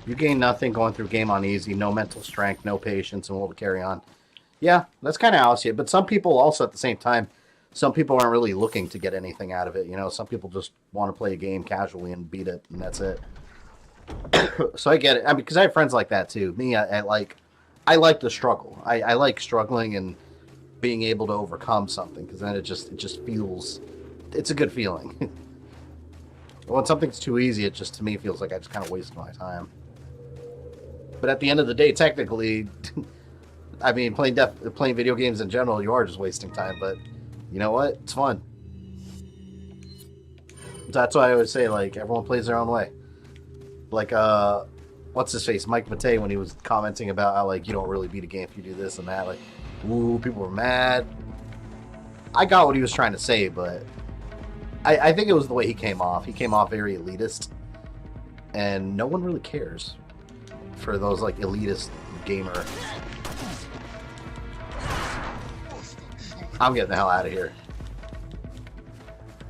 You gain nothing going through game on easy, no mental strength, no patience, and will carry on. Yeah, that's kind of how I see it. But some people also, at the same time, some people aren't really looking to get anything out of it. You know, some people just want to play a game casually and beat it, and that's it. So I get it. I mean, because I have friends like that too. Me, I like the struggle. I like struggling and being able to overcome something, because then it just feels, it's a good feeling. When something's too easy, it just, to me, feels like I just kind of wasted my time. But at the end of the day, technically, I mean, playing video games in general, you are just wasting time. But you know what? It's fun. That's why I always say, like, everyone plays their own way. Like, what's his face? Mike Matei, when he was commenting about how, like, you don't really beat a game if you do this and that. Like, ooh, people were mad. I got what he was trying to say, but I think it was the way he came off. He came off very elitist. And no one really cares for those, like, elitist gamer. I'm getting the hell out of here.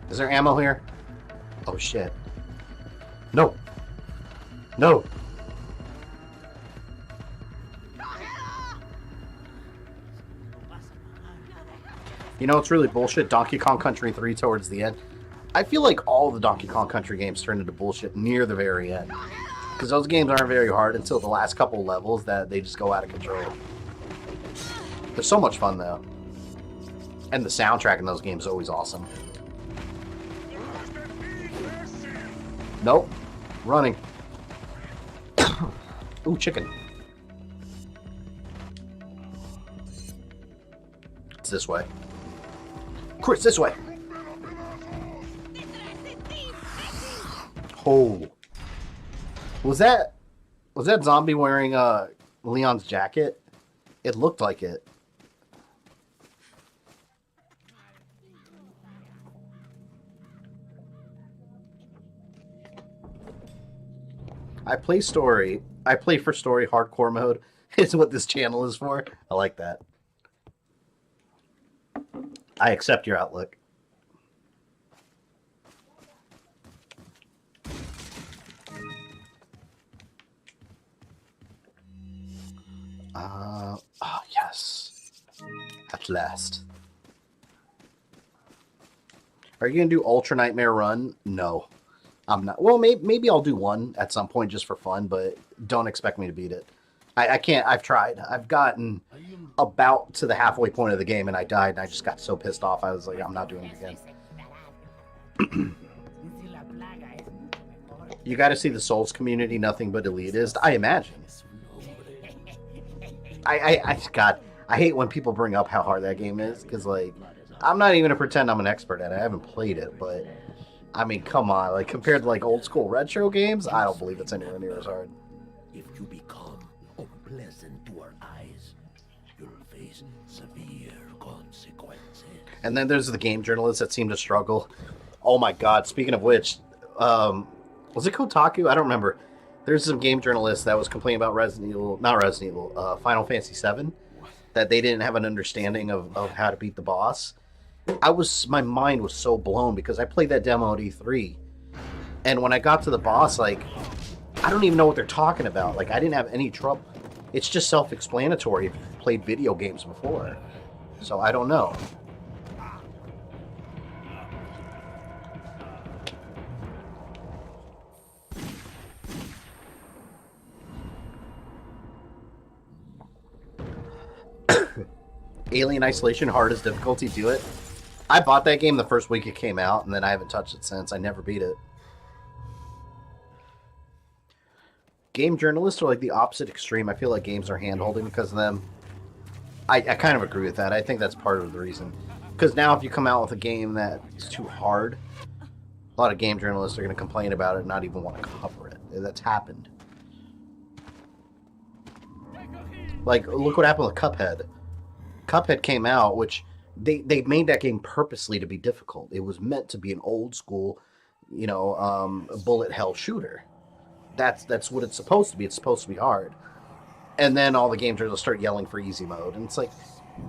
Is there ammo here? Oh, shit. No. No. You know, it's really bullshit. Donkey Kong Country 3 towards the end. I feel like all the Donkey Kong Country games turn into bullshit near the very end. Because those games aren't very hard until the last couple levels that they just go out of control. They're so much fun, though. And the soundtrack in those games is always awesome. Nope. Running. Ooh, chicken. It's this way. Chris, this way. Oh. Was that zombie wearing Leon's jacket? It looked like it. I play story. I play for story. Hardcore mode is what this channel is for. I like that. I accept your outlook. Oh, yes. At last. Are you going to do Ultra Nightmare Run? No. I'm not. Well, maybe I'll do one at some point just for fun, but don't expect me to beat it. I can't. I've tried. I've gotten about to the halfway point of the game, and I died, and I just got so pissed off. I was like, I'm not doing it again. You got to see the Souls community, nothing but elitist. I imagine. God, I hate when people bring up how hard that game is, because, like, I'm not even going to pretend I'm an expert at it. I haven't played it, but, I mean, come on. Like, compared to, like, old school retro games, I don't believe it's anywhere near as hard. If you become unpleasant to our eyes, you'll face severe consequences. And then there's the game journalists that seem to struggle. Oh my god, speaking of which, was it Kotaku? I don't remember. There's some game journalists that was complaining about Final Fantasy VII, that they didn't have an understanding of how to beat the boss. My mind was so blown because I played that demo at E3, and when I got to the boss, like, I don't even know what they're talking about. Like, I didn't have any trouble. It's just self-explanatory if you've played video games before. So I don't know. Alien Isolation, hardest difficulty, do it. I bought that game the first week it came out, and then I haven't touched it since. I never beat it. Game journalists are like the opposite extreme. I feel like games are hand-holding because of them. I kind of agree with that. I think that's part of the reason. Because now if you come out with a game that's too hard, a lot of game journalists are going to complain about it and not even want to cover it. That's happened. Like, look what happened with Cuphead. Cuphead came out, which they made that game purposely to be difficult. It was meant to be an old school, bullet hell shooter. That's what it's supposed to be. It's supposed to be hard. And then all the game journalists start yelling for easy mode. And it's like,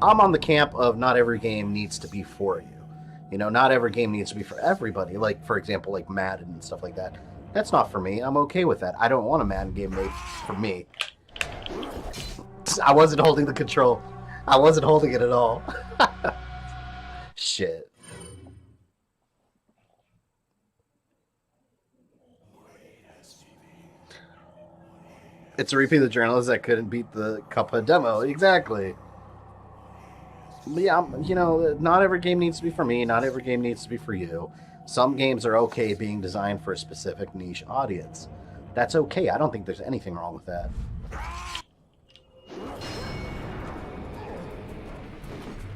I'm on the camp of not every game needs to be for you. Not every game needs to be for everybody. Like, for example, like Madden and stuff like that. That's not for me. I'm okay with that. I don't want a Madden game made for me. I wasn't holding the control. I wasn't holding it at all. Shit. It's a repeat of the journalists that couldn't beat the Cuphead demo. Exactly. But yeah, not every game needs to be for me. Not every game needs to be for you. Some games are okay being designed for a specific niche audience. That's okay. I don't think there's anything wrong with that.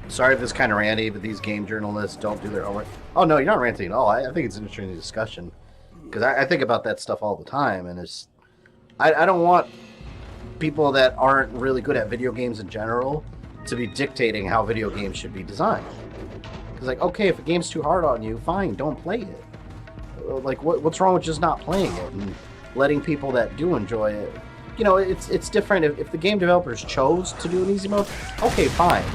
Sorry if this is kind of ranty, but these game journalists don't do their homework. Oh, no, you're not ranting at all. I think it's an interesting discussion. Because I think about that stuff all the time, and it's... I don't want people that aren't really good at video games in general to be dictating how video games should be designed. Because, like, okay, if a game's too hard on you, fine, don't play it. Like, what's wrong with just not playing it and letting people that do enjoy it? It's different. If the game developers chose to do an easy mode, okay, fine.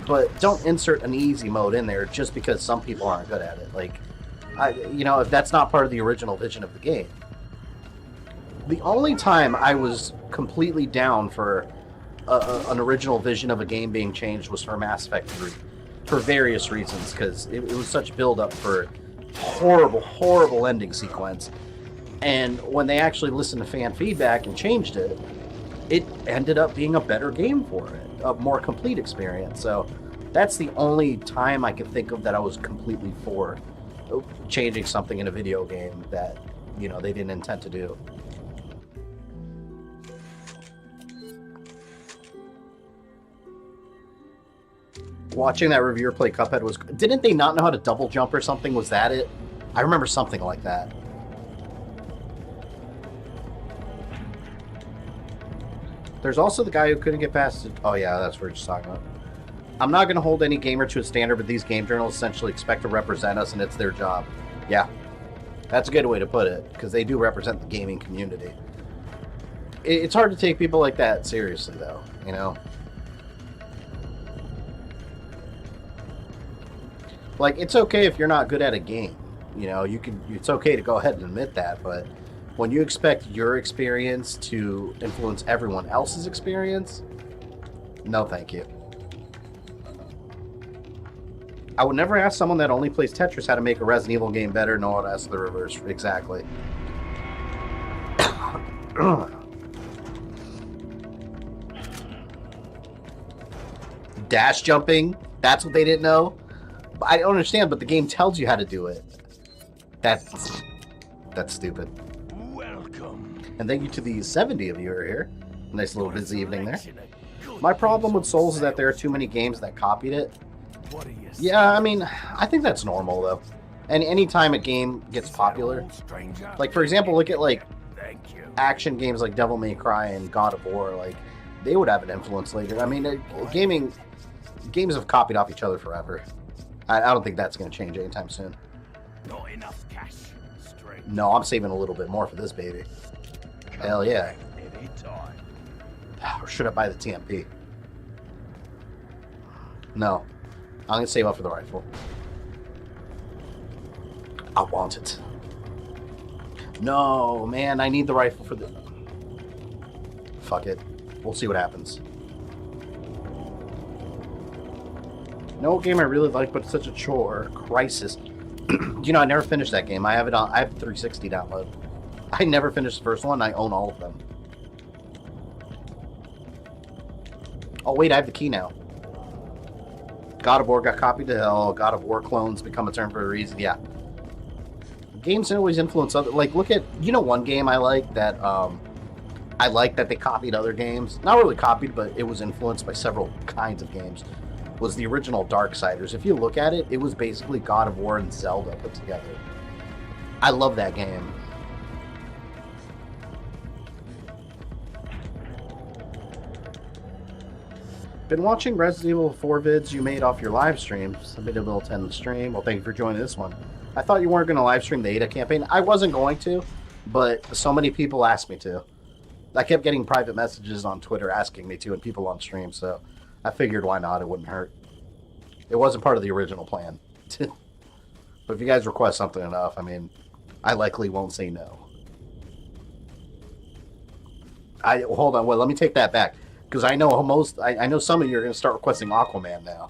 But don't insert an easy mode in there just because some people aren't good at it. Like, if that's not part of the original vision of the game. The only time I was completely down for an original vision of a game being changed was for Mass Effect 3. For various reasons, because it was such build-up for horrible, horrible ending sequence. And when they actually listened to fan feedback and changed it, it ended up being a better game for it. A more complete experience. So that's the only time I can think of that I was completely for changing something in a video game that, they didn't intend to do. Watching that reviewer play Cuphead was... Didn't they not know how to double jump or something? Was that it? I remember something like that. There's also the guy who couldn't get past it. Oh yeah, that's what we're just talking about. I'm not going to hold any gamer to a standard, but these game journalists essentially expect to represent us, and it's their job. Yeah, that's a good way to put it, because they do represent the gaming community. it's hard to take people like that seriously, though, you know? Like, it's okay if you're not good at a game. You know, it's okay to go ahead and admit that, but when you expect your experience to influence everyone else's experience, no thank you. I would never ask someone that only plays Tetris how to make a Resident Evil game better. No, I'd ask the reverse. Exactly. Dash jumping? That's what they didn't know? I don't understand, but the game tells you how to do it. That's stupid. Welcome. And thank you to the 70 of you who are here. Nice little busy evening there. My problem with Souls is that there are too many games that copied it. Yeah, I mean, I think that's normal, though. And anytime a game gets popular, like, for example, look at, like, action games like Devil May Cry and God of War, like, they would have an influence later. I mean, games have copied off each other forever. I don't think that's going to change anytime soon. Not enough cash. No, I'm saving a little bit more for this baby. Hell yeah. Or should I buy the TMP? No. I'm going to save up for the rifle. I want it. No, man, I need the rifle for the... Fuck it. We'll see what happens. No game I really like, but it's such a chore. Crisis. You know, I never finished that game. I have 360 download. I never finished the first one. I own all of them. Oh, wait, I have the key now. God of War got copied to hell. God of War clones become a term for a reason. Yeah. Games always influence other... Like, look at... You know one game I like that... I like that they copied other games. Not really copied, but it was influenced by several kinds of games. Was the original Darksiders. If you look at it, it was basically God of War and Zelda put together. I love that game. Been watching Resident Evil 4 vids you made off your live streams. I've been able to attend the stream. Well, thank you for joining this one. I thought you weren't going to live stream the Ada campaign. I wasn't going to, but so many people asked me to. I kept getting private messages on Twitter asking me to, and people on stream, so I figured why not, it wouldn't hurt. It wasn't part of the original plan. But if you guys request something enough, I mean, I likely won't say no. Hold on, let me take that back. Because I know I know some of you are going to start requesting Aquaman now.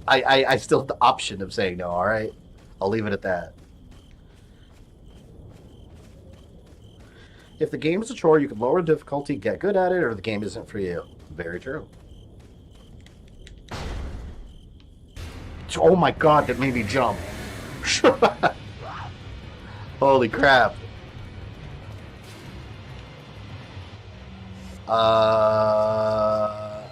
I still have the option of saying no, alright? I'll leave it at that. If the game is a chore, you can lower difficulty, get good at it, or the game isn't for you. Very true. Oh my god, that made me jump. Holy crap. I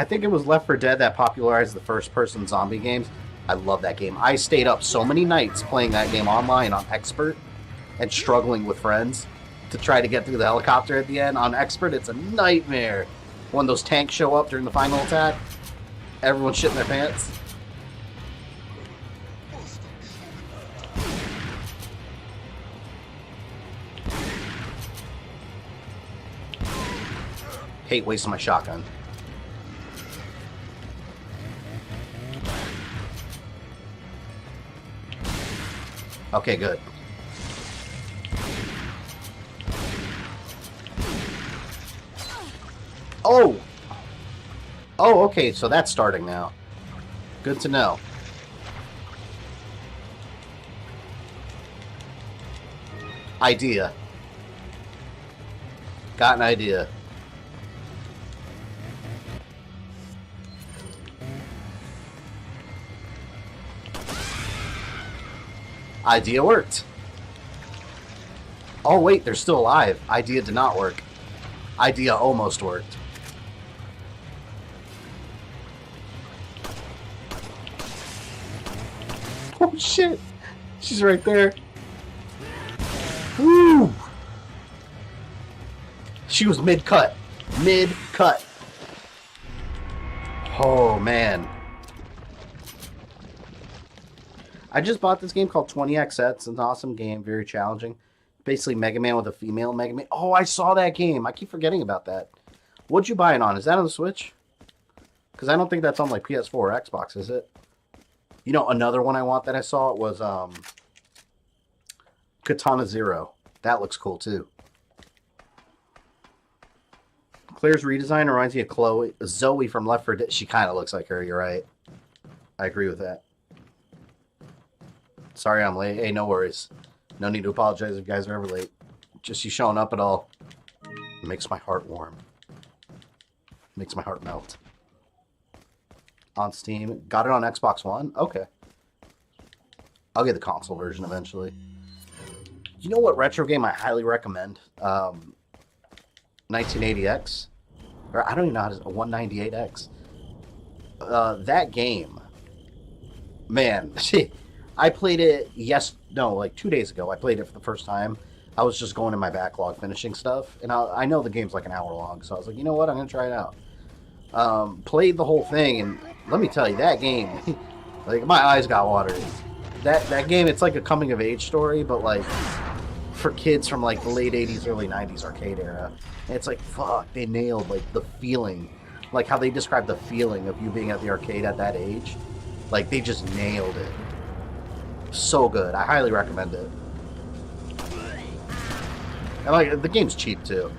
think it was Left 4 Dead that popularized the first-person zombie games. I love that game. I stayed up so many nights playing that game online on Expert and struggling with friends to try to get through the helicopter at the end. On Expert, it's a nightmare. When those tanks show up during the final attack, everyone's shitting their pants. Hate wasting my shotgun. Okay, good. Oh! Oh, okay, so that's starting now. Good to know. Idea. Got an idea. Idea worked. Oh wait, they're still alive. Idea did not work. Idea almost worked. Oh shit! She's right there. Woo! She was mid-cut. Mid-cut. Oh man. I just bought this game called 20XX. It's an awesome game, very challenging. Basically Mega Man with a female Mega Man. Oh, I saw that game. I keep forgetting about that. What'd you buy it on? Is that on the Switch? Because I don't think that's on like PS4 or Xbox, is it? You know, another one I want that I saw was Katana Zero. That looks cool too. Claire's redesign reminds me of Zoe from Left 4 Dead. She kind of looks like her, you're right. I agree with that. Sorry I'm late. Hey, no worries. No need to apologize if you guys are ever late. Just you showing up at all makes my heart warm. Makes my heart melt. On Steam. Got it on Xbox One? Okay. I'll get the console version eventually. You know what retro game I highly recommend? 1980X? Or I don't even know how to... 198X. That game. Man, I played it, like 2 days ago. I played it for the first time. I was just going in my backlog finishing stuff. And I know the game's like an hour long, so I was like, you know what? I'm going to try it out. Played the whole thing, and let me tell you, that game, like, my eyes got watery. That game, it's like a coming-of-age story, but, like, for kids from, like, the late 80s, early 90s arcade era. And it's like, fuck, they nailed, like, the feeling. Like, how they describe the feeling of you being at the arcade at that age. Like, they just nailed it. So good. I highly recommend it. And, like, the game's cheap, too.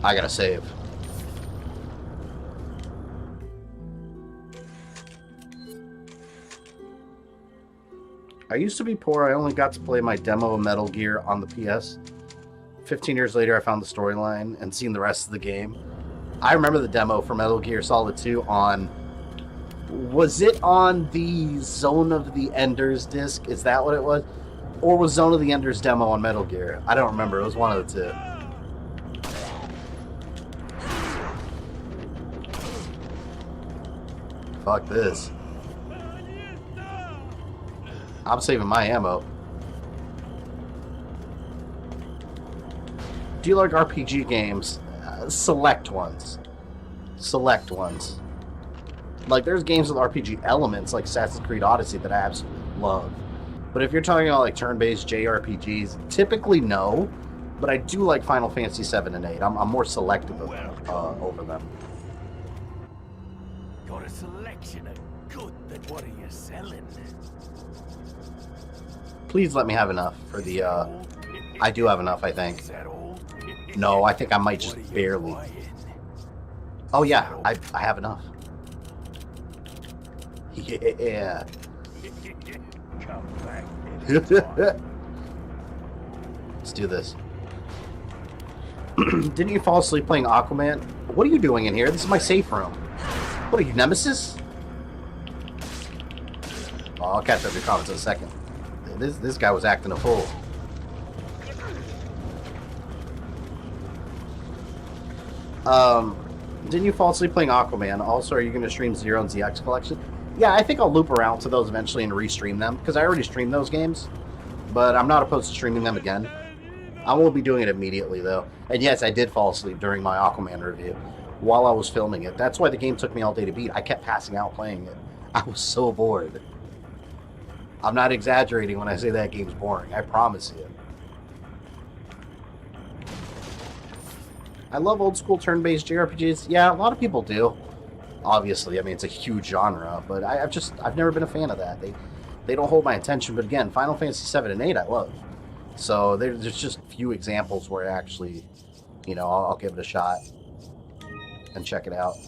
I gotta save. I used to be poor. I only got to play my demo of Metal Gear on the PS. 15 years later, I found the storyline and seen the rest of the game. I remember the demo for Metal Gear Solid 2 on... Was it on the Zone of the Enders disc? Is that what it was? Or was Zone of the Enders demo on Metal Gear? I don't remember. It was one of the two. Fuck this. I'm saving my ammo. Do you like RPG games? Select ones. Select ones. Like, there's games with RPG elements, like Assassin's Creed Odyssey, that I absolutely love. But if you're talking about, like, turn-based JRPGs, typically no. But I do like Final Fantasy 7 and 8. I'm more selective of them, over them. Got a selection of good, then what are you selling? Please let me have enough for the, I do have enough, I think. No, I think I might just barely. Oh, yeah, I have enough. Yeah. Let's do this. Didn't you fall asleep playing Aquaman? What are you doing in here? This is my safe room. What are you, Nemesis? Oh, I'll catch up your comments in a second. This guy was acting a fool. Didn't you fall asleep playing Aquaman? Also, are you going to stream Zero and ZX Collection? Yeah, I think I'll loop around to those eventually and restream them, because I already streamed those games, but I'm not opposed to streaming them again. I won't be doing it immediately, though. And yes, I did fall asleep during my Aquaman review while I was filming it. That's why the game took me all day to beat. I kept passing out playing it. I was so bored. I'm not exaggerating when I say that game's boring. I promise you. I love old school turn-based JRPGs. Yeah, a lot of people do. Obviously, I mean, it's a huge genre, but I've never been a fan of that. They don't hold my attention. But again, Final Fantasy 7 and 8 I love. So there's just a few examples where actually, you know, I'll give it a shot and check it out.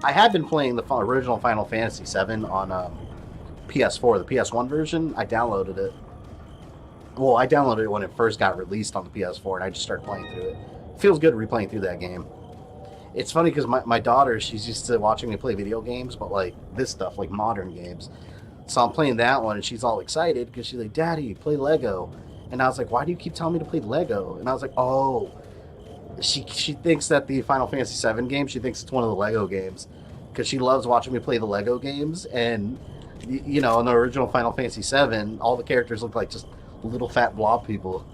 I have been playing the original Final Fantasy 7 on PS4, the PS1 version. I downloaded it. Well, I downloaded it when it first got released on the PS4, and I just started playing through it. Feels good replaying through that game. It's funny because my daughter, she's used to watching me play video games, but like this stuff, like modern games. So I'm playing that one, and she's all excited because she's like, "Daddy, play Lego." And I was like, "Why do you keep telling me to play Lego?" And I was like, "Oh, she thinks that the Final Fantasy 7 game, she thinks it's one of the Lego games because she loves watching me play the Lego games." And you know, in the original Final Fantasy 7, all the characters look like just little fat blob people.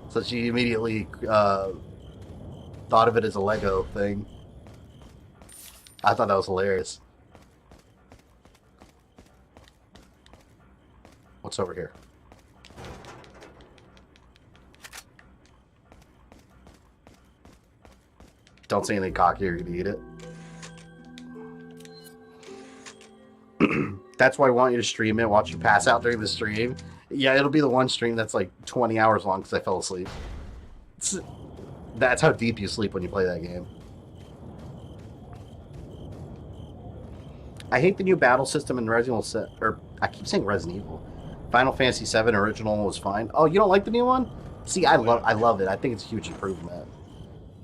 So she immediately thought of it as a Lego thing. I thought that was hilarious. What's over here? Don't say anything cocky, you're gonna eat it. That's why I want you to stream it, watch you pass out during the stream. Yeah, it'll be the one stream that's like 20 hours long because I fell asleep. That's how deep you sleep when you play that game. I hate the new battle system in Resident Evil, or I keep saying Resident Evil. Final Fantasy VII original was fine. Oh, you don't like the new one? See, I love it. I think it's a huge improvement.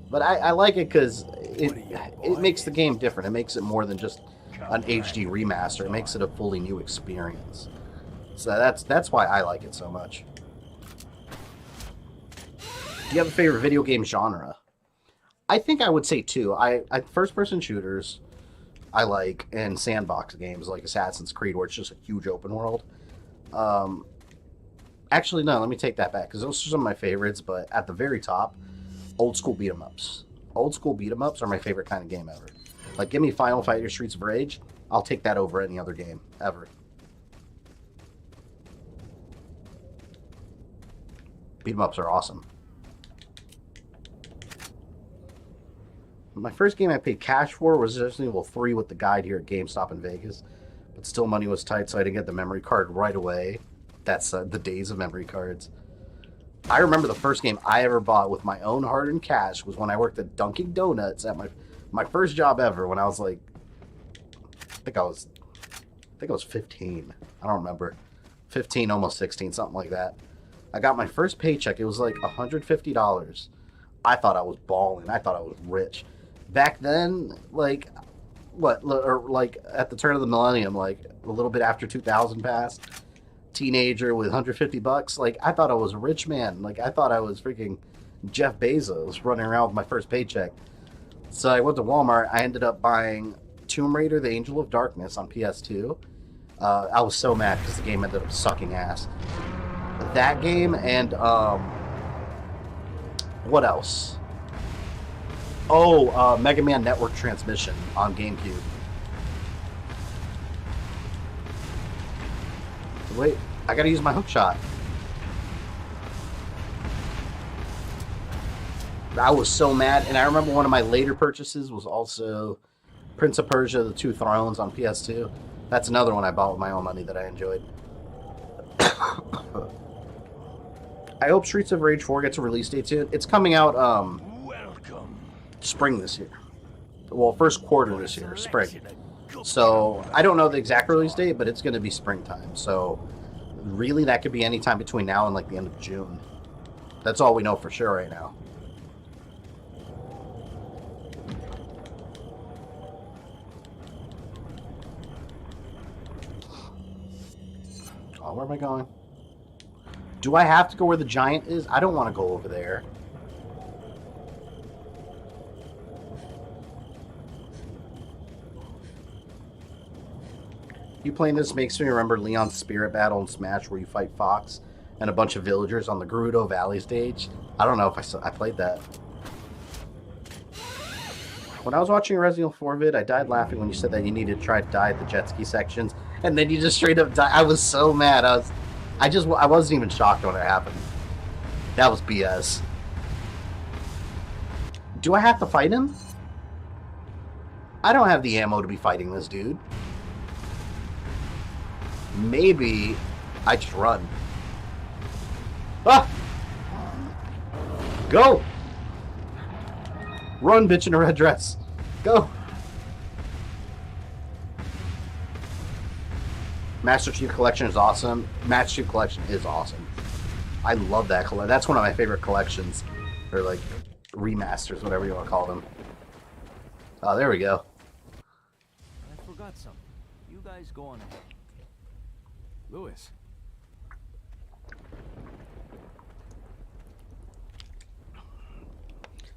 But I like it because it makes the game different. It makes it more than just an HD remaster. It makes it a fully new experience. So that's why I like it so much. Do you have a favorite video game genre? I think I would say two. I first-person shooters I like, and sandbox games like Assassin's Creed, where it's just a huge open world. Actually, no, let me take that back, because those are some of my favorites, but at the very top, old school beat 'em ups. Old school beat 'em ups are my favorite kind of game ever. Like, give me Final Fight or Streets of Rage, I'll take that over any other game ever. Beat 'em ups are awesome. My first game I paid cash for was Resident Evil 3 with the guide here at GameStop in Vegas. But still money was tight, so I didn't get the memory card right away. That's the days of memory cards. I remember the first game I ever bought with my own hard-earned cash was when I worked at Dunkin' Donuts at my first job ever when I was like, I think I was 15. I don't remember. 15, almost 16, something like that. I got my first paycheck. It was like $150. I thought I was balling. I thought I was rich. Back then, like, or like at the turn of the millennium, like a little bit after 2000 passed, teenager with $150, like I thought I was a rich man. Like I thought I was freaking Jeff Bezos running around with my first paycheck. So I went to Walmart. I ended up buying Tomb Raider: The Angel of Darkness on PS2. I was so mad because the game ended up sucking ass. That game and what else? Oh, Mega Man Network Transmission on GameCube. Wait, I gotta use my hook shot. I was so mad, and I remember one of my later purchases was also Prince of Persia: The Two Thrones on PS2. That's another one I bought with my own money that I enjoyed. I hope Streets of Rage 4 gets a release date soon. It's coming out spring this year. Well, first quarter this year, spring. So I don't know the exact release date, but it's going to be springtime. So really, that could be any time between now and like the end of June. That's all we know for sure right now. Oh, where am I going? Do I have to go where the giant is? I don't want to go over there. You playing this makes me remember Leon's Spirit Battle in Smash, where you fight Fox and a bunch of villagers on the Gerudo Valley stage. I don't know if I played that. When I was watching a Resident Evil 4 vid, I died laughing when you said that you needed to try to die at the jet ski sections, and then you just straight up died. I was so mad. I wasn't even shocked when it happened. That was BS. Do I have to fight him? I don't have the ammo to be fighting this dude. Maybe I just run. Ah! Go! Run, bitch in a red dress. Go! Master Chief Collection is awesome. Master Chief Collection is awesome. I love that collection. That's one of my favorite collections. Or like remasters, whatever you want to call them. Oh, there we go. I forgot something. You guys go on ahead. Louis.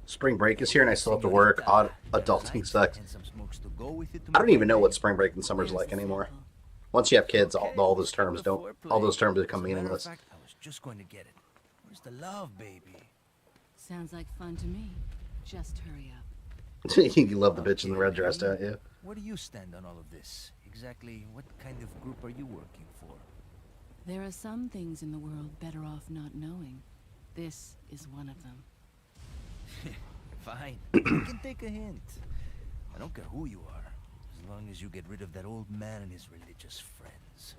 Spring break is here and I still have to work. Adulting sucks. I don't even know what spring break and summer's like anymore. Once you have kids, all those terms become meaningless. I was just going to get it. Where's the love, baby? Sounds like fun to me. Just hurry up. You love the bitch in the red dress, don't you? Where do you stand on all of this? Exactly what kind of group are you working for? There are some things in the world better off not knowing. This is one of them. Fine. You can take a hint. I don't care who you are, as long as you get rid of that old man and his religious friends.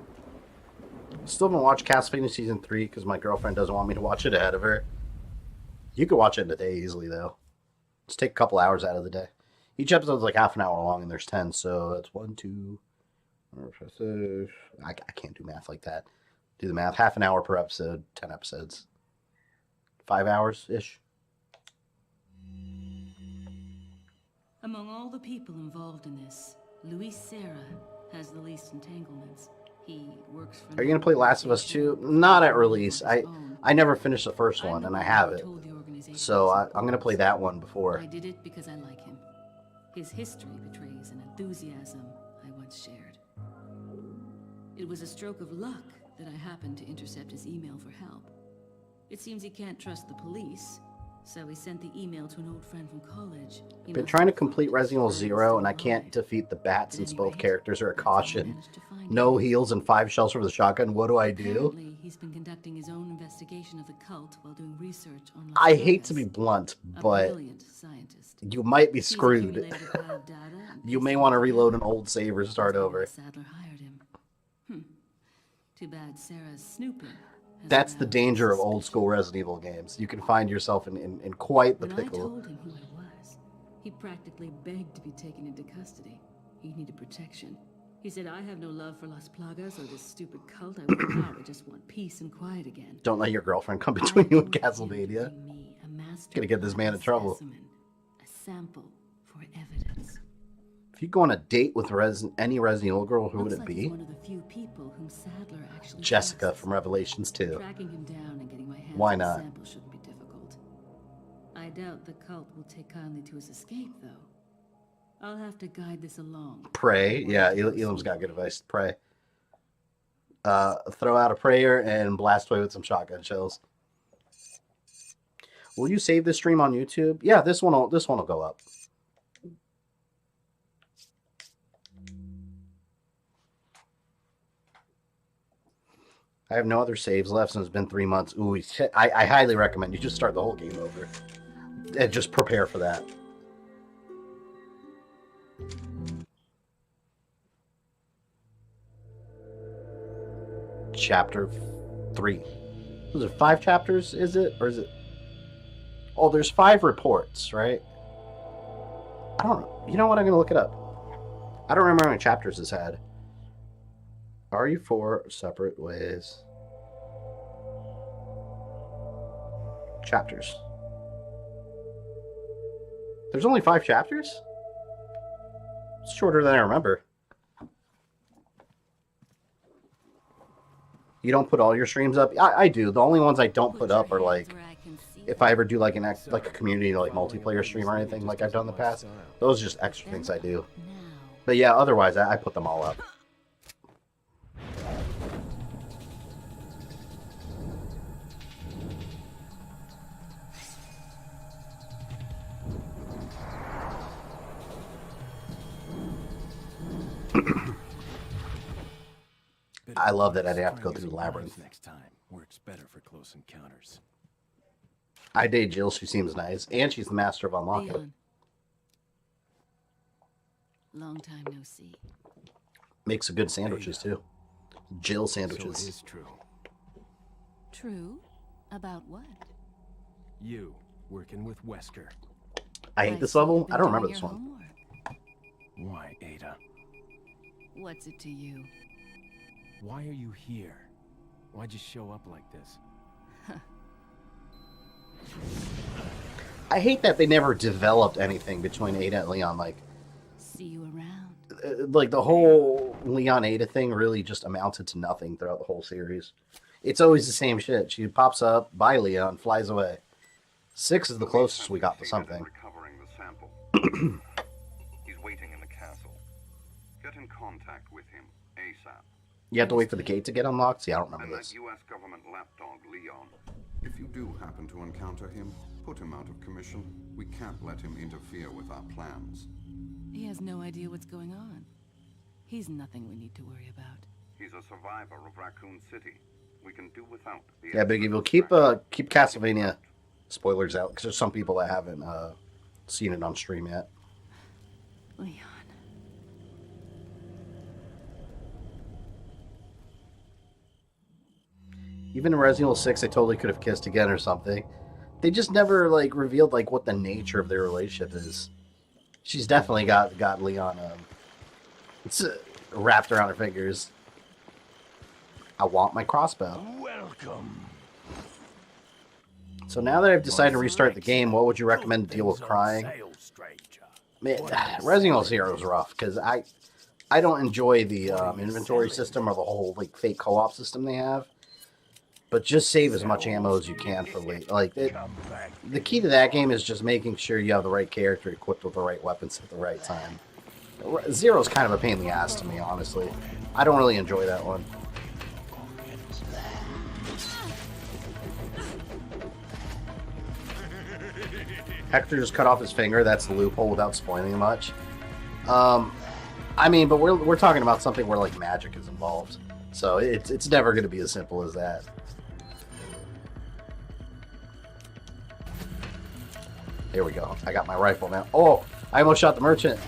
Still haven't watched Castlevania Season 3 because my girlfriend doesn't want me to watch it ahead of her. You could watch it in a day easily, though. Just take a couple hours out of the day. Each episode's like half an hour long, and there's 10, so that's 1, 2... I can't do math like that. Do the math. Half an hour per episode, 10 episodes. 5 hours-ish. Among all the people involved in this, Sayre has the least entanglements. He works for... Are you going to play Last of Us 2? Not at release. I never finished the first one, and I have it. So I'm going to play that one before. I did it because I like him. His history betrays an enthusiasm I once shared. It was a stroke of luck that I happened to intercept his email for help. It seems he can't trust the police, so he sent the email to an old friend from college. Been trying to complete Resident Evil 0, and I can't defeat the bat since both characters are a caution. No heals and 5 shells for the shotgun. What do I do? Apparently, he's been conducting his own investigation of the cult while doing research on... I hate to be blunt, but you might be screwed. You may want to reload an old save or start over. Sadler hired him. Too bad Sarah's snooping. That's the danger of old school Resident Evil games. You can find yourself in quite the pickle. When I told him who I was, he practically begged to be taken into custody. He needed protection. He said, I have no love for Las Plagas or this stupid cult. I want out. I just want peace and quiet again. Don't let your girlfriend come between you and Castlevania. Gonna get this man in trouble. A sample for evidence. If you go on a date with any Resident Evil girl, who would it be? One of the few people whom Sadler actually Jessica from Revelations 2. Tracking him down and getting my hands Why on not? the sample shouldn't be difficult. I doubt the cult will take kindly to his escape, though. I'll have to guide this along. Pray. Yeah, Elim's got good advice. Pray. Throw out a prayer and blast away with some shotgun shells. Will you save this stream on YouTube? Yeah, this one will go up. I have no other saves left since it's been 3 months. Ooh, I highly recommend you just start the whole game over. And just prepare for that. Chapter 3. Was it 5 chapters, is it? Or is it... Oh, there's 5 reports, right? I don't know. You know what? I'm going to look it up. I don't remember how many chapters this had. Are you 4 separate ways? Chapters. There's only 5 chapters? It's shorter than I remember. You don't put all your streams up? I do. The only ones I don't put up are like, if I ever do like a community like multiplayer stream or anything like I've done in the past. Those are just extra things I do. But yeah, otherwise I put them all up. I love that I'd have to go through the labyrinth. Next time works better for close encounters. I date Jill. She seems nice, and she's the master of unlocking. Leon. Long time no see. Makes a good sandwiches too. Jill sandwiches. So it is true. True? About what? You working with Wesker. I hate this level. I don't remember this one. Why, Ada? What's it to you? Why are you here? Why'd you show up like this? I hate that they never developed anything between Ada and Leon. Like, see you around. Like the whole Leon Ada thing really just amounted to nothing throughout the whole series. It's always the same shit. She pops up, bye Leon, flies away. 6 is the closest we got to something. Recovering the sample. He's waiting in the castle. Get in contact with him ASAP. You have to wait for the gate to get unlocked? See, I don't remember And this. that U.S. government lapdog, Leon. If you do happen to encounter him, put him out of commission. We can't let him interfere with our plans. He has no idea what's going on. He's nothing we need to worry about. He's a survivor of Raccoon City. we can do without the Yeah, Big Evil, keep Castlevania spoilers out, because there's some people that haven't seen it on stream yet. Leon. Even in Resident Evil 6, they totally could have kissed again or something. They just never like revealed like what the nature of their relationship is. She's definitely got Leon it's wrapped around her fingers. I want my crossbow. Welcome. So now that I've decided to restart the game, what would you recommend to deal with crying? Man, Resident Evil 0 is rough because I don't enjoy the inventory system or the whole like fake co-op system they have. But just save as much ammo as you can for late. Like the key to that game is just making sure you have the right character equipped with the right weapons at the right time. Zero's kind of a pain in the ass to me, honestly. I don't really enjoy that one. Hector just cut off his finger. That's the loophole without spoiling much. I mean, but we're talking about something where like magic is involved, so it's never going to be as simple as that. Here we go. I got my rifle now. Oh, I almost shot the merchant.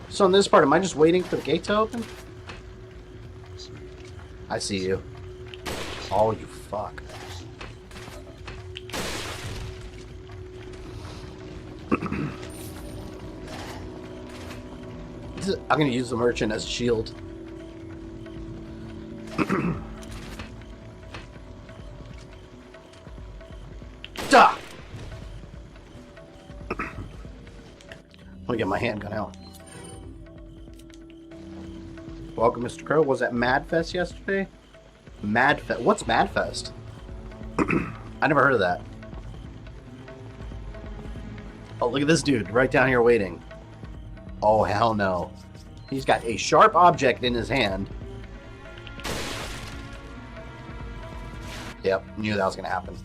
So in this part, am I just waiting for the gate to open? I see you. Oh, you fuck. I'm gonna use the merchant as a shield. Duh! I'm gonna get my handgun out. Welcome, Mr. Crow. Was that Madfest yesterday? Madfest? What's Madfest? I never heard of that. Oh, look at this dude right down here waiting. Oh, hell no. He's got a sharp object in his hand. Yep, knew that was going to happen.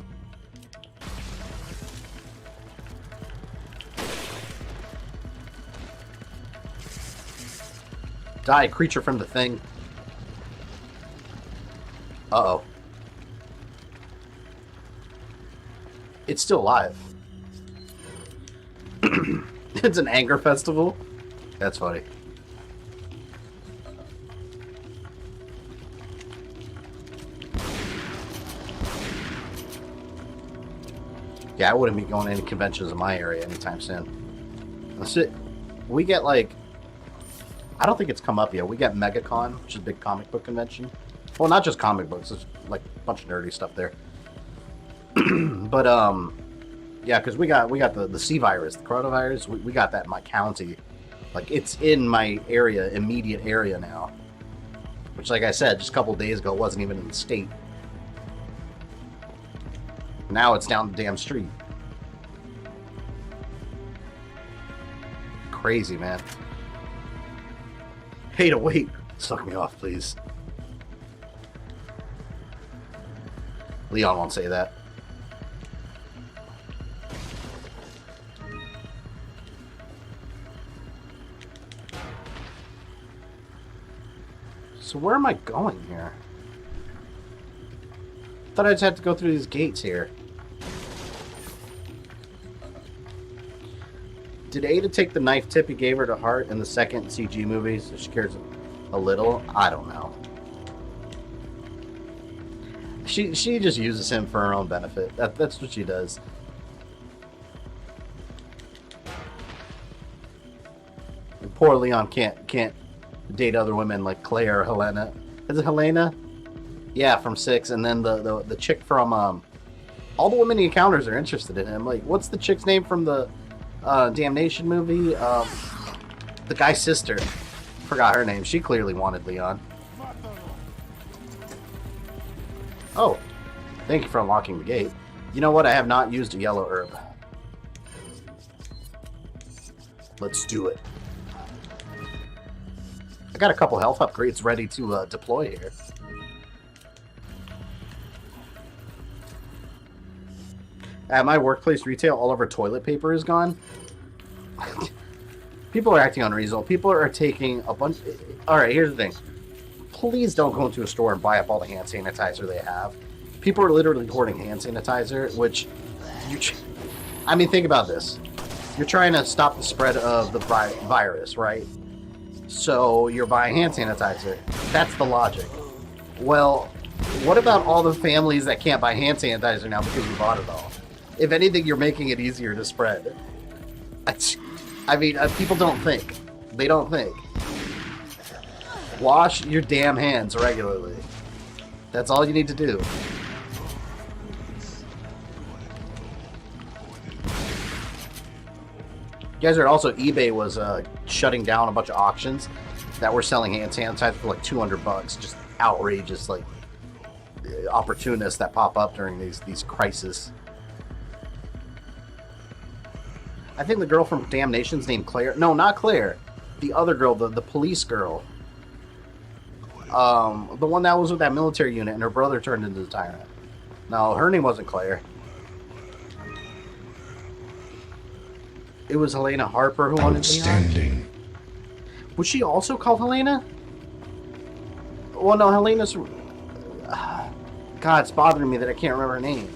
Die, creature from the thing. Uh-oh. It's still alive. It's an anger festival? That's funny. Yeah, I wouldn't be going to any conventions in my area anytime soon. That's it. We get like... I don't think it's come up yet. We got MegaCon, which is a big comic book convention. Well, not just comic books. There's like a bunch of nerdy stuff there. But, yeah, because we got the C virus, the coronavirus. We got that in my county. Like, it's in my area, immediate area now. Which, like I said, just a couple days ago, wasn't even in the state. Now it's down the damn street. Crazy, man. Hey, to wait. Suck me off, please. Leon won't say that. So where am I going here? Thought I just had to go through these gates here. Did Ada take the knife tip he gave her to Hart in the second CG movie so she cares a little? I don't know. She just uses him for her own benefit. That's what she does. And poor Leon can't date other women like Claire or Helena. Is it Helena? Yeah, from 6. And then the chick from all the women he encounters are interested in him. Like, what's the chick's name from the Damnation movie? The guy's sister. Forgot her name. She clearly wanted Leon. Oh, thank you for unlocking the gate. You know what? I have not used a yellow herb. Let's do it. I got a couple health upgrades ready to deploy here. At my workplace retail, all of our toilet paper is gone. People are acting unreasonable. People are taking a bunch... Alright, here's the thing. Please don't go into a store and buy up all the hand sanitizer they have. People are literally hoarding hand sanitizer, which... I mean, think about this. You're trying to stop the spread of the virus, right? So you're buying hand sanitizer. That's the logic. Well, what about all the families that can't buy hand sanitizer now because you bought it all? If anything, you're making it easier to spread. I mean, people don't think. They don't think. Wash your damn hands regularly. That's all you need to do. You guys heard also eBay was shutting down a bunch of auctions that were selling hand sanitizer for like $200. Just outrageous, like opportunists that pop up during these crises. I think the girl from Damnation's named Claire. No, not Claire. The other girl, the police girl. The one that was with that military unit and her brother turned into the tyrant. No, her name wasn't Claire. It was Helena Harper who wanted to be on. Was she also called Helena? Well, no, Helena's... God, it's bothering me that I can't remember her name.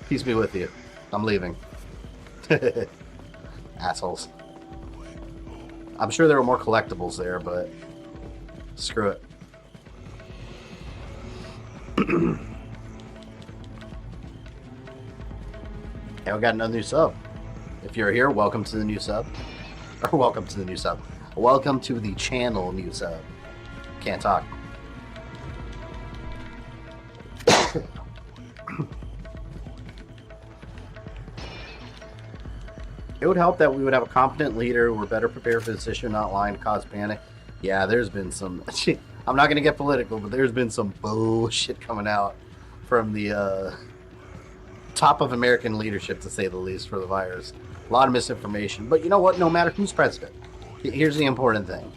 Peace be with you. I'm leaving. Assholes. I'm sure there were more collectibles there, but screw it. And we got another new sub. If you're here, welcome to the new sub. Or welcome to the new sub. Welcome to the channel new sub. Can't talk. It would help that we would have a competent leader who were better prepared for this issue, not lying to cause panic. Yeah, there's been some... I'm not going to get political, but there's been some bullshit coming out from the top of American leadership, to say the least, for the virus. A lot of misinformation. But you know what? No matter who's president, here's the important thing.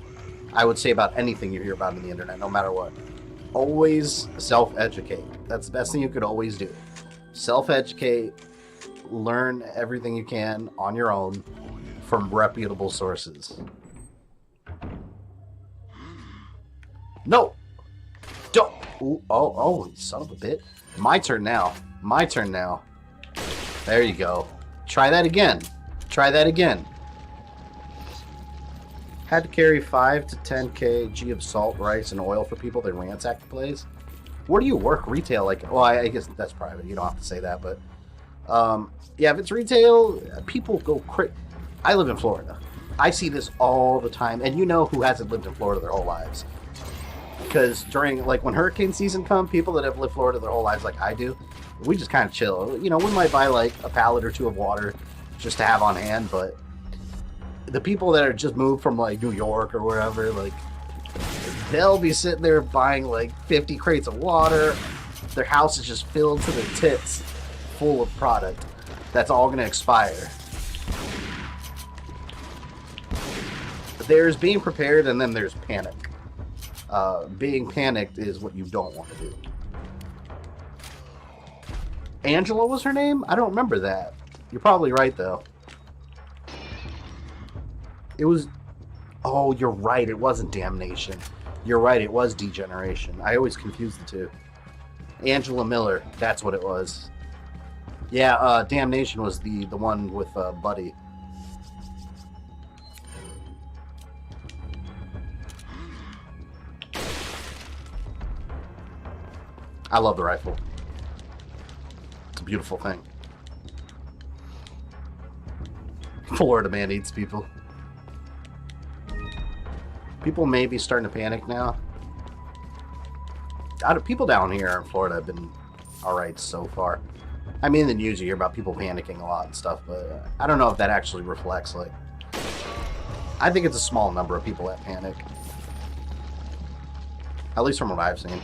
I would say about anything you hear about on the internet, no matter what. Always self-educate. That's the best thing you could always do. Self-educate. Learn everything you can on your own from reputable sources. No! Don't! Ooh, oh, son of a bitch. My turn now. My turn now. There you go. Try that again. Try that again. Had to carry 5 to 10 kg of salt, rice, and oil for people that ransack the place. Where do you work? Retail? Like, well, I guess that's private. You don't have to say that, but... yeah, if it's retail, people go crazy. I live in Florida. I see this all the time, and you know who hasn't lived in Florida their whole lives. Because during, like, when hurricane season comes, people that have lived Florida their whole lives like I do, we just kind of chill. You know, we might buy, like, a pallet or two of water just to have on hand, but the people that are just moved from, like, New York or wherever, like, they'll be sitting there buying, like, 50 crates of water. Their house is just filled to their tits, full of product that's all going to expire. There's being prepared, and then there's panic. Being panicked is what you don't want to do. Angela was her name? I don't remember that. You're probably right, though. It was... Oh, you're right. It wasn't Damnation. You're right. It was Degeneration. I always confuse the two. Angela Miller. That's what it was. Yeah, Damnation was the one with Buddy. I love the rifle. It's a beautiful thing. Florida man eats people. People may be starting to panic now. People down here in Florida have been alright so far. I mean, in the news you hear about people panicking a lot and stuff, but I don't know if that actually reflects, like... I think it's a small number of people that panic. At least from what I've seen.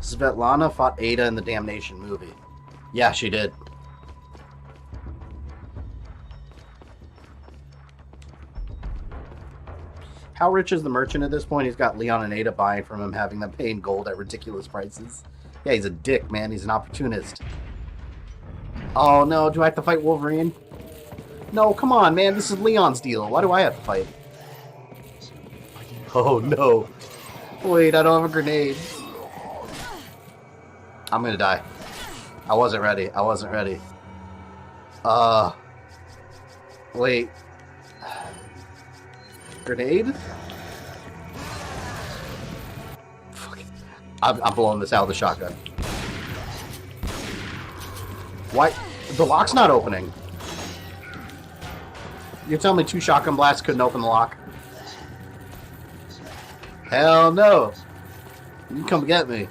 Svetlana fought Ada in the Damnation movie. Yeah, she did. How rich is the merchant at this point? He's got Leon and Ada buying from him, having them paying gold at ridiculous prices. Yeah, he's a dick, man. He's an opportunist. Oh, no. Do I have to fight Wolverine? No, come on, man. This is Leon's deal. Why do I have to fight? Oh, no. Wait, I don't have a grenade. I'm gonna die. I wasn't ready. I wasn't ready. Wait. Grenade? Fuck. I'm blowing this out with the shotgun. Why? The lock's not opening. You're telling me 2 shotgun blasts couldn't open the lock? Hell no! You come get me.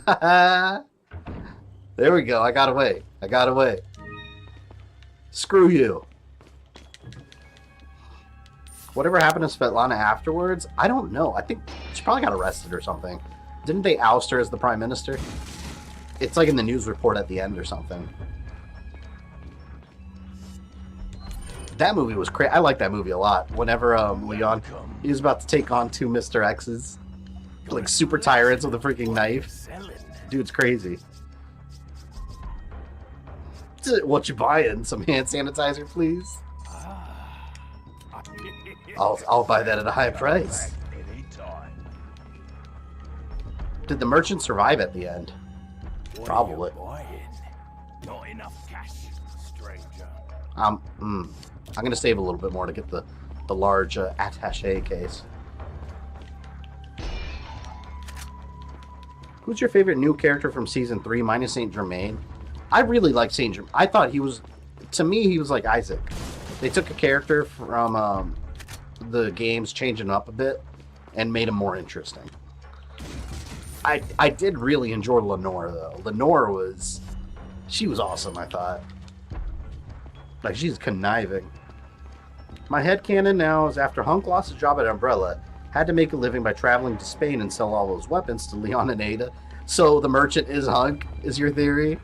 There we go. I got away. I got away. Screw you. Whatever happened to Svetlana afterwards, I don't know. I think she probably got arrested or something. Didn't they oust her as the prime minister? It's like in the news report at the end or something. That movie was crazy. I like that movie a lot. Whenever Leon, he was about to take on 2 Mr. X's. Like super tyrants with a freaking knife. Dude's crazy. What you buying? Some hand sanitizer, please? I'll buy that at a high price. Did the merchant survive at the end? Probably. Not enough cash, stranger. I'm gonna save a little bit more to get the large attaché case. Who's your favorite new character from Season 3 minus Saint Germain? I really like Saint Germain. I thought he was, to me, he was like Isaac. They took a character from the games, changing up a bit, and made him more interesting. I did really enjoy Lenore, though. Lenore she was awesome, I thought. Like, she's conniving. My headcanon now is after Hunk lost his job at Umbrella, had to make a living by traveling to Spain and sell all those weapons to Leon and Ada. So the merchant is Hunk, is your theory?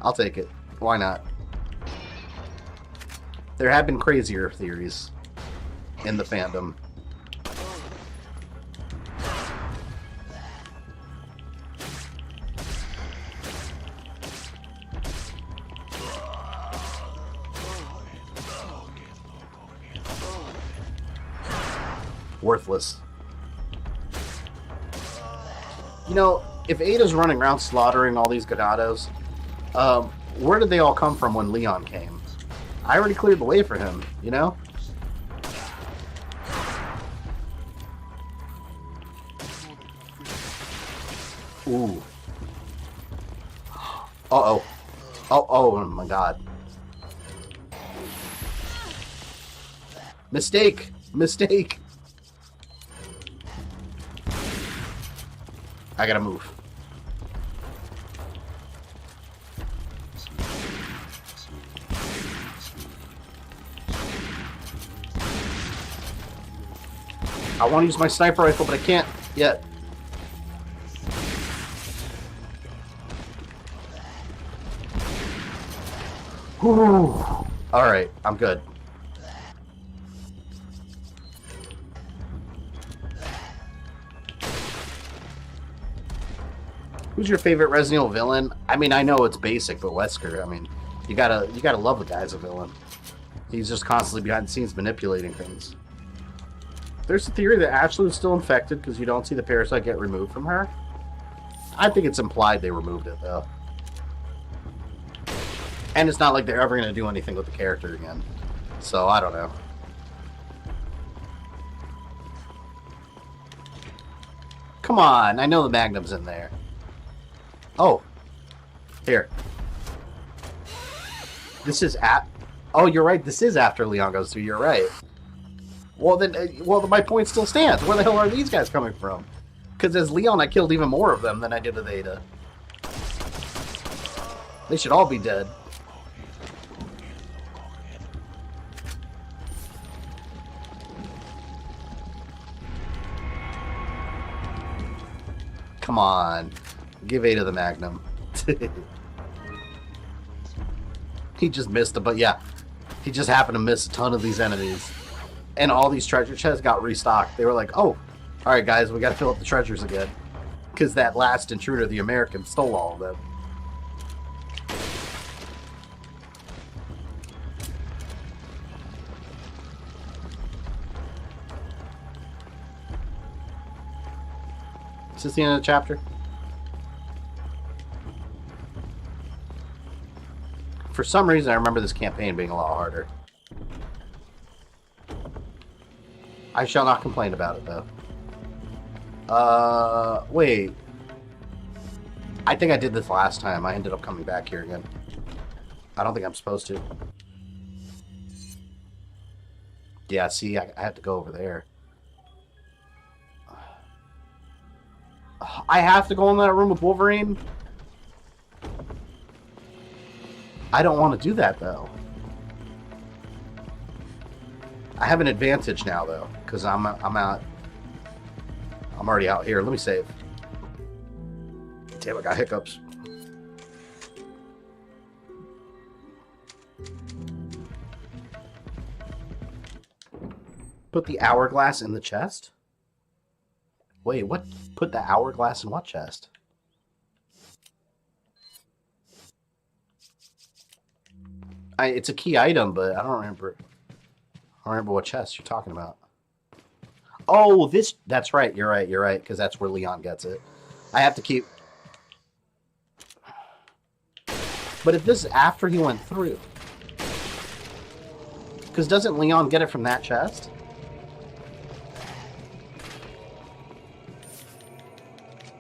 I'll take it. Why not? There have been crazier theories in the fandom. Worthless. You know, if Ada's running around slaughtering all these Ganados, where did they all come from when Leon came? I already cleared the way for him, you know? Ooh. Uh-oh. Oh my god. Mistake! Mistake! I gotta move. I want to use my sniper rifle, but I can't yet. Alright, I'm good. Who's your favorite Resident Evil villain? I mean, I know it's basic, but Wesker, I mean, you gotta love the guy as a villain. He's just constantly behind the scenes manipulating things. There's a theory that Ashley is still infected because you don't see the parasite get removed from her. I think it's implied they removed it, though. And it's not like they're ever going to do anything with the character again. So, I don't know. Come on, I know the Magnum's in there. Oh. Here. This is oh, you're right, this is after Leon goes through, you're right. Well, then my point still stands. Where the hell are these guys coming from? Because as Leon, I killed even more of them than I did with Ada. They should all be dead. Come on. Give Ada the Magnum. He just missed it, but yeah. He just happened to miss a ton of these enemies. And all these treasure chests got restocked. They were like, oh, all right, guys, we got to fill up the treasures again. Because that last intruder, the American, stole all of them. Is this the end of the chapter? For some reason, I remember this campaign being a lot harder. I shall not complain about it, though. Wait. I think I did this last time. I ended up coming back here again. I don't think I'm supposed to. Yeah, see, I have to go over there. I have to go in that room with Wolverine? I don't want to do that, though. I have an advantage now, though, because I'm already out here. Let me save. Damn, I got hiccups. Put the hourglass in the chest? Wait, what? Put the hourglass in what chest? It's a key item, but I don't remember. I don't remember what chest you're talking about. Oh, this... That's right. You're right. Because that's where Leon gets it. I have to keep... But if this is after he went through... Because doesn't Leon get it from that chest?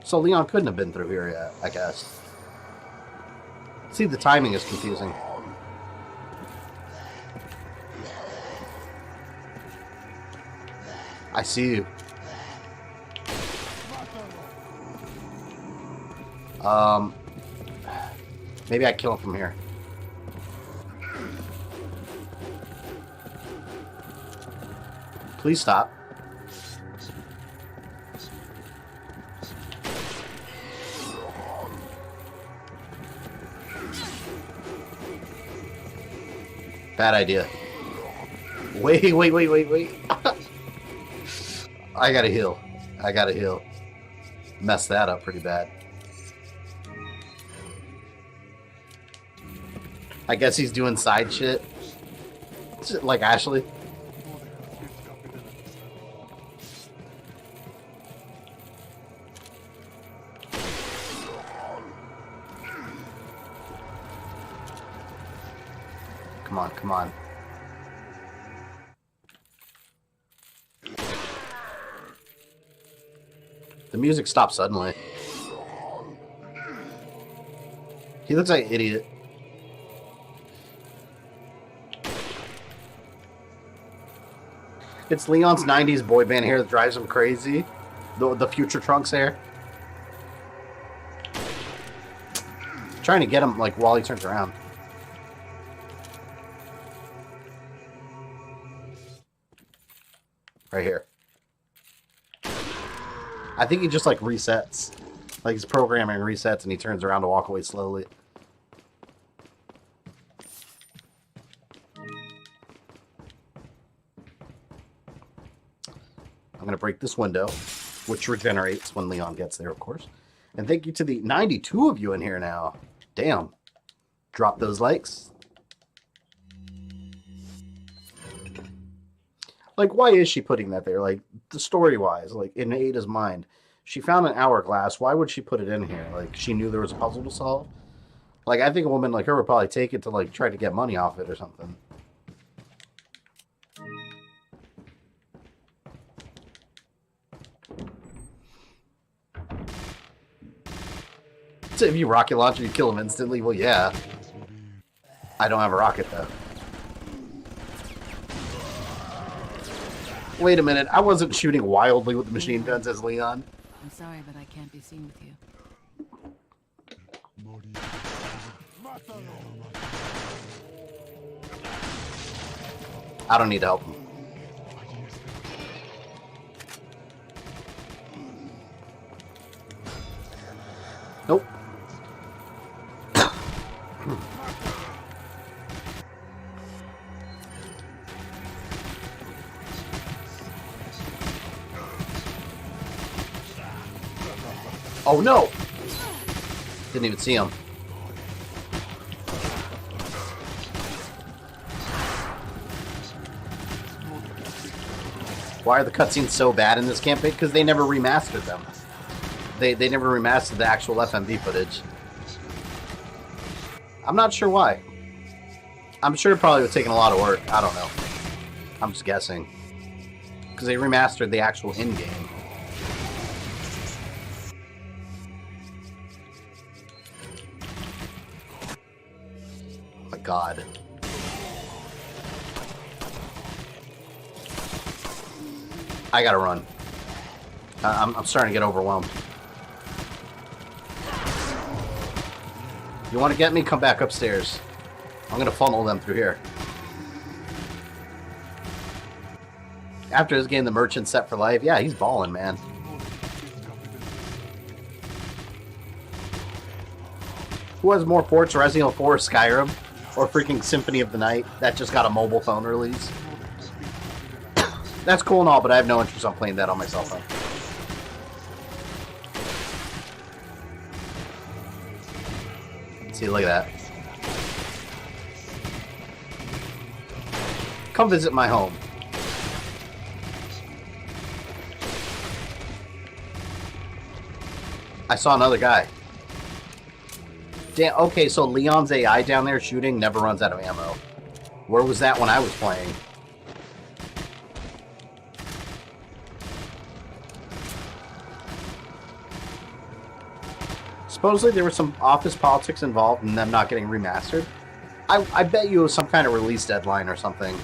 So Leon couldn't have been through here yet, I guess. See, the timing is confusing. I see you. Maybe I kill him from here. Please stop. Bad idea. Wait. I gotta heal. Messed that up pretty bad. I guess he's doing side shit. Like Ashley. Come on. The music stopped suddenly. He looks like an idiot. It's Leon's 90s boy band hair that drives him crazy. The future Trunks hair. Trying to get him like while he turns around. Right here. I think he just like resets. Like his programming resets and he turns around to walk away slowly. I'm going to break this window, which regenerates when Leon gets there, of course. And thank you to the 92 of you in here now. Damn. Drop those likes. Like, why is she putting that there? Like, the story-wise, like, in Ada's mind, she found an hourglass. Why would she put it in here? Like, she knew there was a puzzle to solve? Like, I think a woman like her would probably take it to, like, try to get money off it or something. So if you rocket launch, you kill him instantly? Well, yeah. I don't have a rocket, though. Wait a minute, I wasn't shooting wildly with the machine guns as Leon. I'm sorry, but I can't be seen with you. I don't need help. Nope. Oh no! Didn't even see him. Why are the cutscenes so bad in this campaign? Because they never remastered them. They never remastered the actual FMV footage. I'm not sure why. I'm sure it probably would have taken a lot of work. I don't know. I'm just guessing. Because they remastered the actual in-game. Oh my god. I gotta run. I'm starting to get overwhelmed. You want to get me? Come back upstairs. I'm gonna funnel them through here. After this game, the merchant's set for life. Yeah, he's balling, man. Who has more ports, Resident Evil 4 or Skyrim? Or freaking Symphony of the Night that just got a mobile phone release? That's cool and all, but I have no interest on playing that on my cell phone. See, look at that. Come visit my home. I saw another guy. Damn, okay, so Leon's AI down there shooting never runs out of ammo. Where was that when I was playing? Supposedly there was some office politics involved in them not getting remastered. I bet you it was some kind of release deadline or something.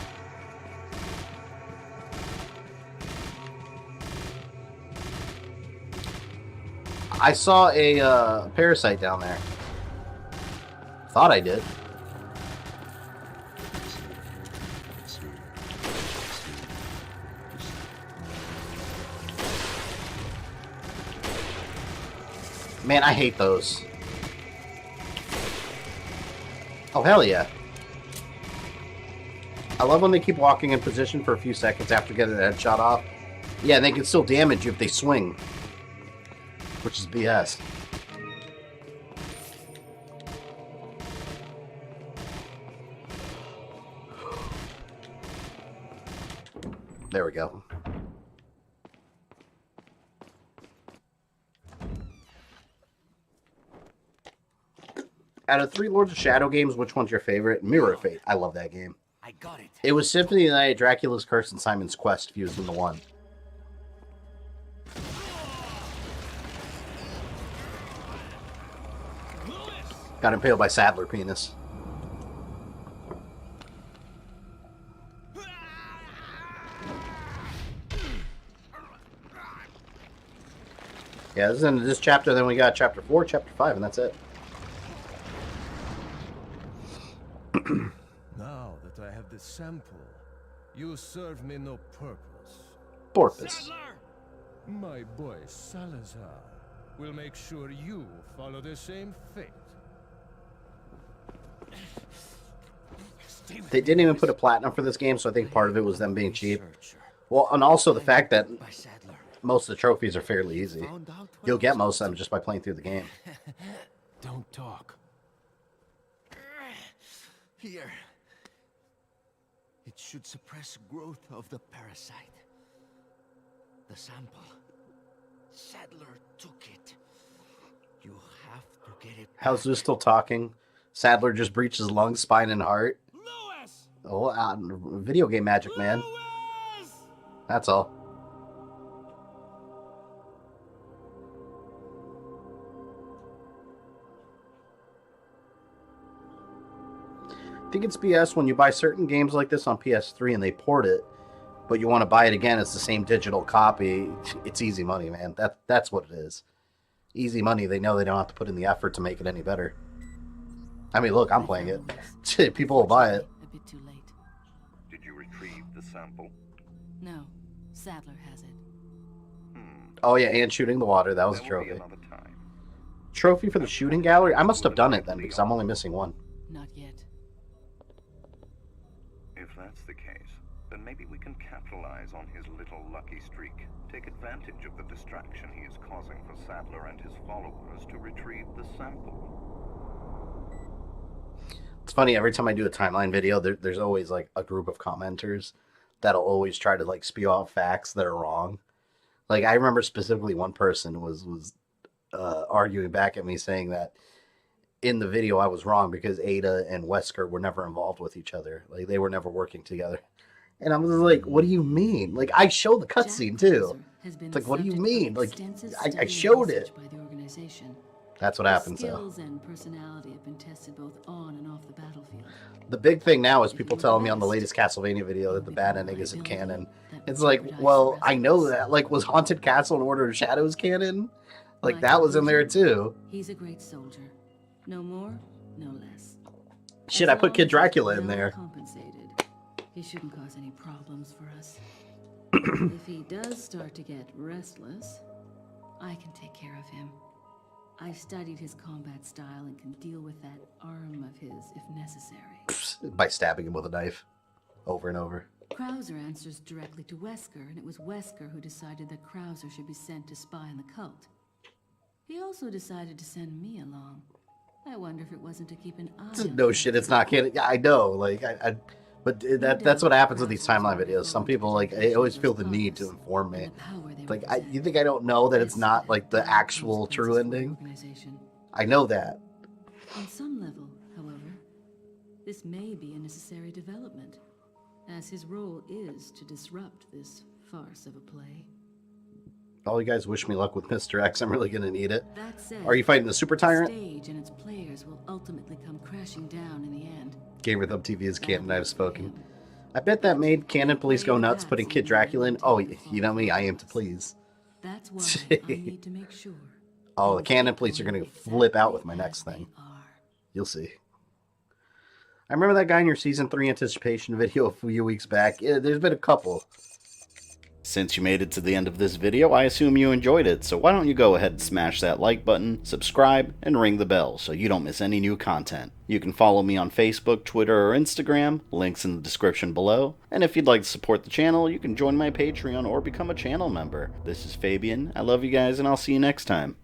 I saw a parasite down there. Thought I did. Man, I hate those. Oh, hell yeah. I love when they keep walking in position for a few seconds after getting the headshot off. Yeah, and they can still damage you if they swing. Which is BS. There we go. Out of 3 Lords of Shadow games, which one's your favorite? Mirror of Fate. I love that game. I got it. It was Symphony of the Night, Dracula's Curse, and Simon's Quest fused into one. Got impaled by Saddler Penis. Yeah, this is in this chapter, then we got chapter 4, chapter 5, and that's it. Now that I have the sample, you serve me no purpose. Porpoise. My boy Salazar will make sure you follow the same fate. They didn't even put a platinum for this game, so I think part of it was them being cheap. Well, and also the fact that most of the trophies are fairly easy. You'll get most of them just by playing through the game. Don't talk. Here. It should suppress growth of the parasite. The sample. Sadler took it. You have to get it back. How's this still talking? Sadler just breached his lungs, spine, and heart. Lewis! Oh, video game magic, man. Lewis! That's all. I think it's BS when you buy certain games like this on PS3 and they port it, but you want to buy it again, it's the same digital copy. It's easy money, man. That's what it is. Easy money. They know they don't have to put in the effort to make it any better. I mean, look, I'm playing it. People will buy it. A bit too late. Did you retrieve the sample? No, Sadler has it. Oh yeah, and shooting the water. That was a There will be trophy. another time. Trophy for the shooting gallery? I must have done it then, because I'm only missing one. Not yet. If that's the case, then maybe we can capitalize on his little lucky streak. Take advantage of the distraction he is causing for Sadler and his followers to retrieve the sample. It's funny, every time I do a timeline video, there's always like a group of commenters that'll always try to like spew out facts that are wrong. Like, I remember specifically one person was arguing back at me saying that in the video I was wrong because Ada and Wesker were never involved with each other. Like, they were never working together. And I was like, what do you mean? Like, I showed the cutscene too. It's like, what do you mean? Like, I showed it. That's what happens, though. Skills and personality have been tested both on and off the battlefield. The big thing now is people telling me on the latest Castlevania video that the bad ending isn't canon. It's like, well, I know that. Like, was Haunted Castle and Order of Shadows canon? Like, that was in there, too. He's a great soldier. No more, no less. Shit, I put Kid Dracula in there. Compensated. He shouldn't cause any problems for us. If he does start to get restless, I can take care of him. I've studied his combat style and can deal with that arm of his if necessary. By stabbing him with a knife. Over and over. Krauser answers directly to Wesker, and it was Wesker who decided that Krauser should be sent to spy on the cult. He also decided to send me along. I wonder if it wasn't to keep an eye on no shit, it's not canon. Yeah, I know. Like, but that's what happens with these timeline videos. Some people, like, they always feel the need to inform me. Like, you think I don't know that it's not, like, the actual true ending? I know that. On some level, however, this may be a necessary development, as his role is to disrupt this farce of a play. All you guys wish me luck with Mr. X. I'm really gonna need it. That said, are you fighting the Super Tyrant? The stage and its players will ultimately come crashing down in the end. Gamer Thumb TV is canon. I've spoken. I bet that made Canon Police go nuts putting Kid Dracula in. Oh, you know me. I aim to please. That's why I need to make sure. Oh, the Canon Police are gonna flip out with my next thing. You'll see. I remember that guy in your Season 3 anticipation video a few weeks back. Yeah, there's been a couple. Since you made it to the end of this video, I assume you enjoyed it, so why don't you go ahead and smash that like button, subscribe, and ring the bell so you don't miss any new content. You can follow me on Facebook, Twitter, or Instagram, links in the description below, and if you'd like to support the channel, you can join my Patreon or become a channel member. This is Fabian, I love you guys, and I'll see you next time.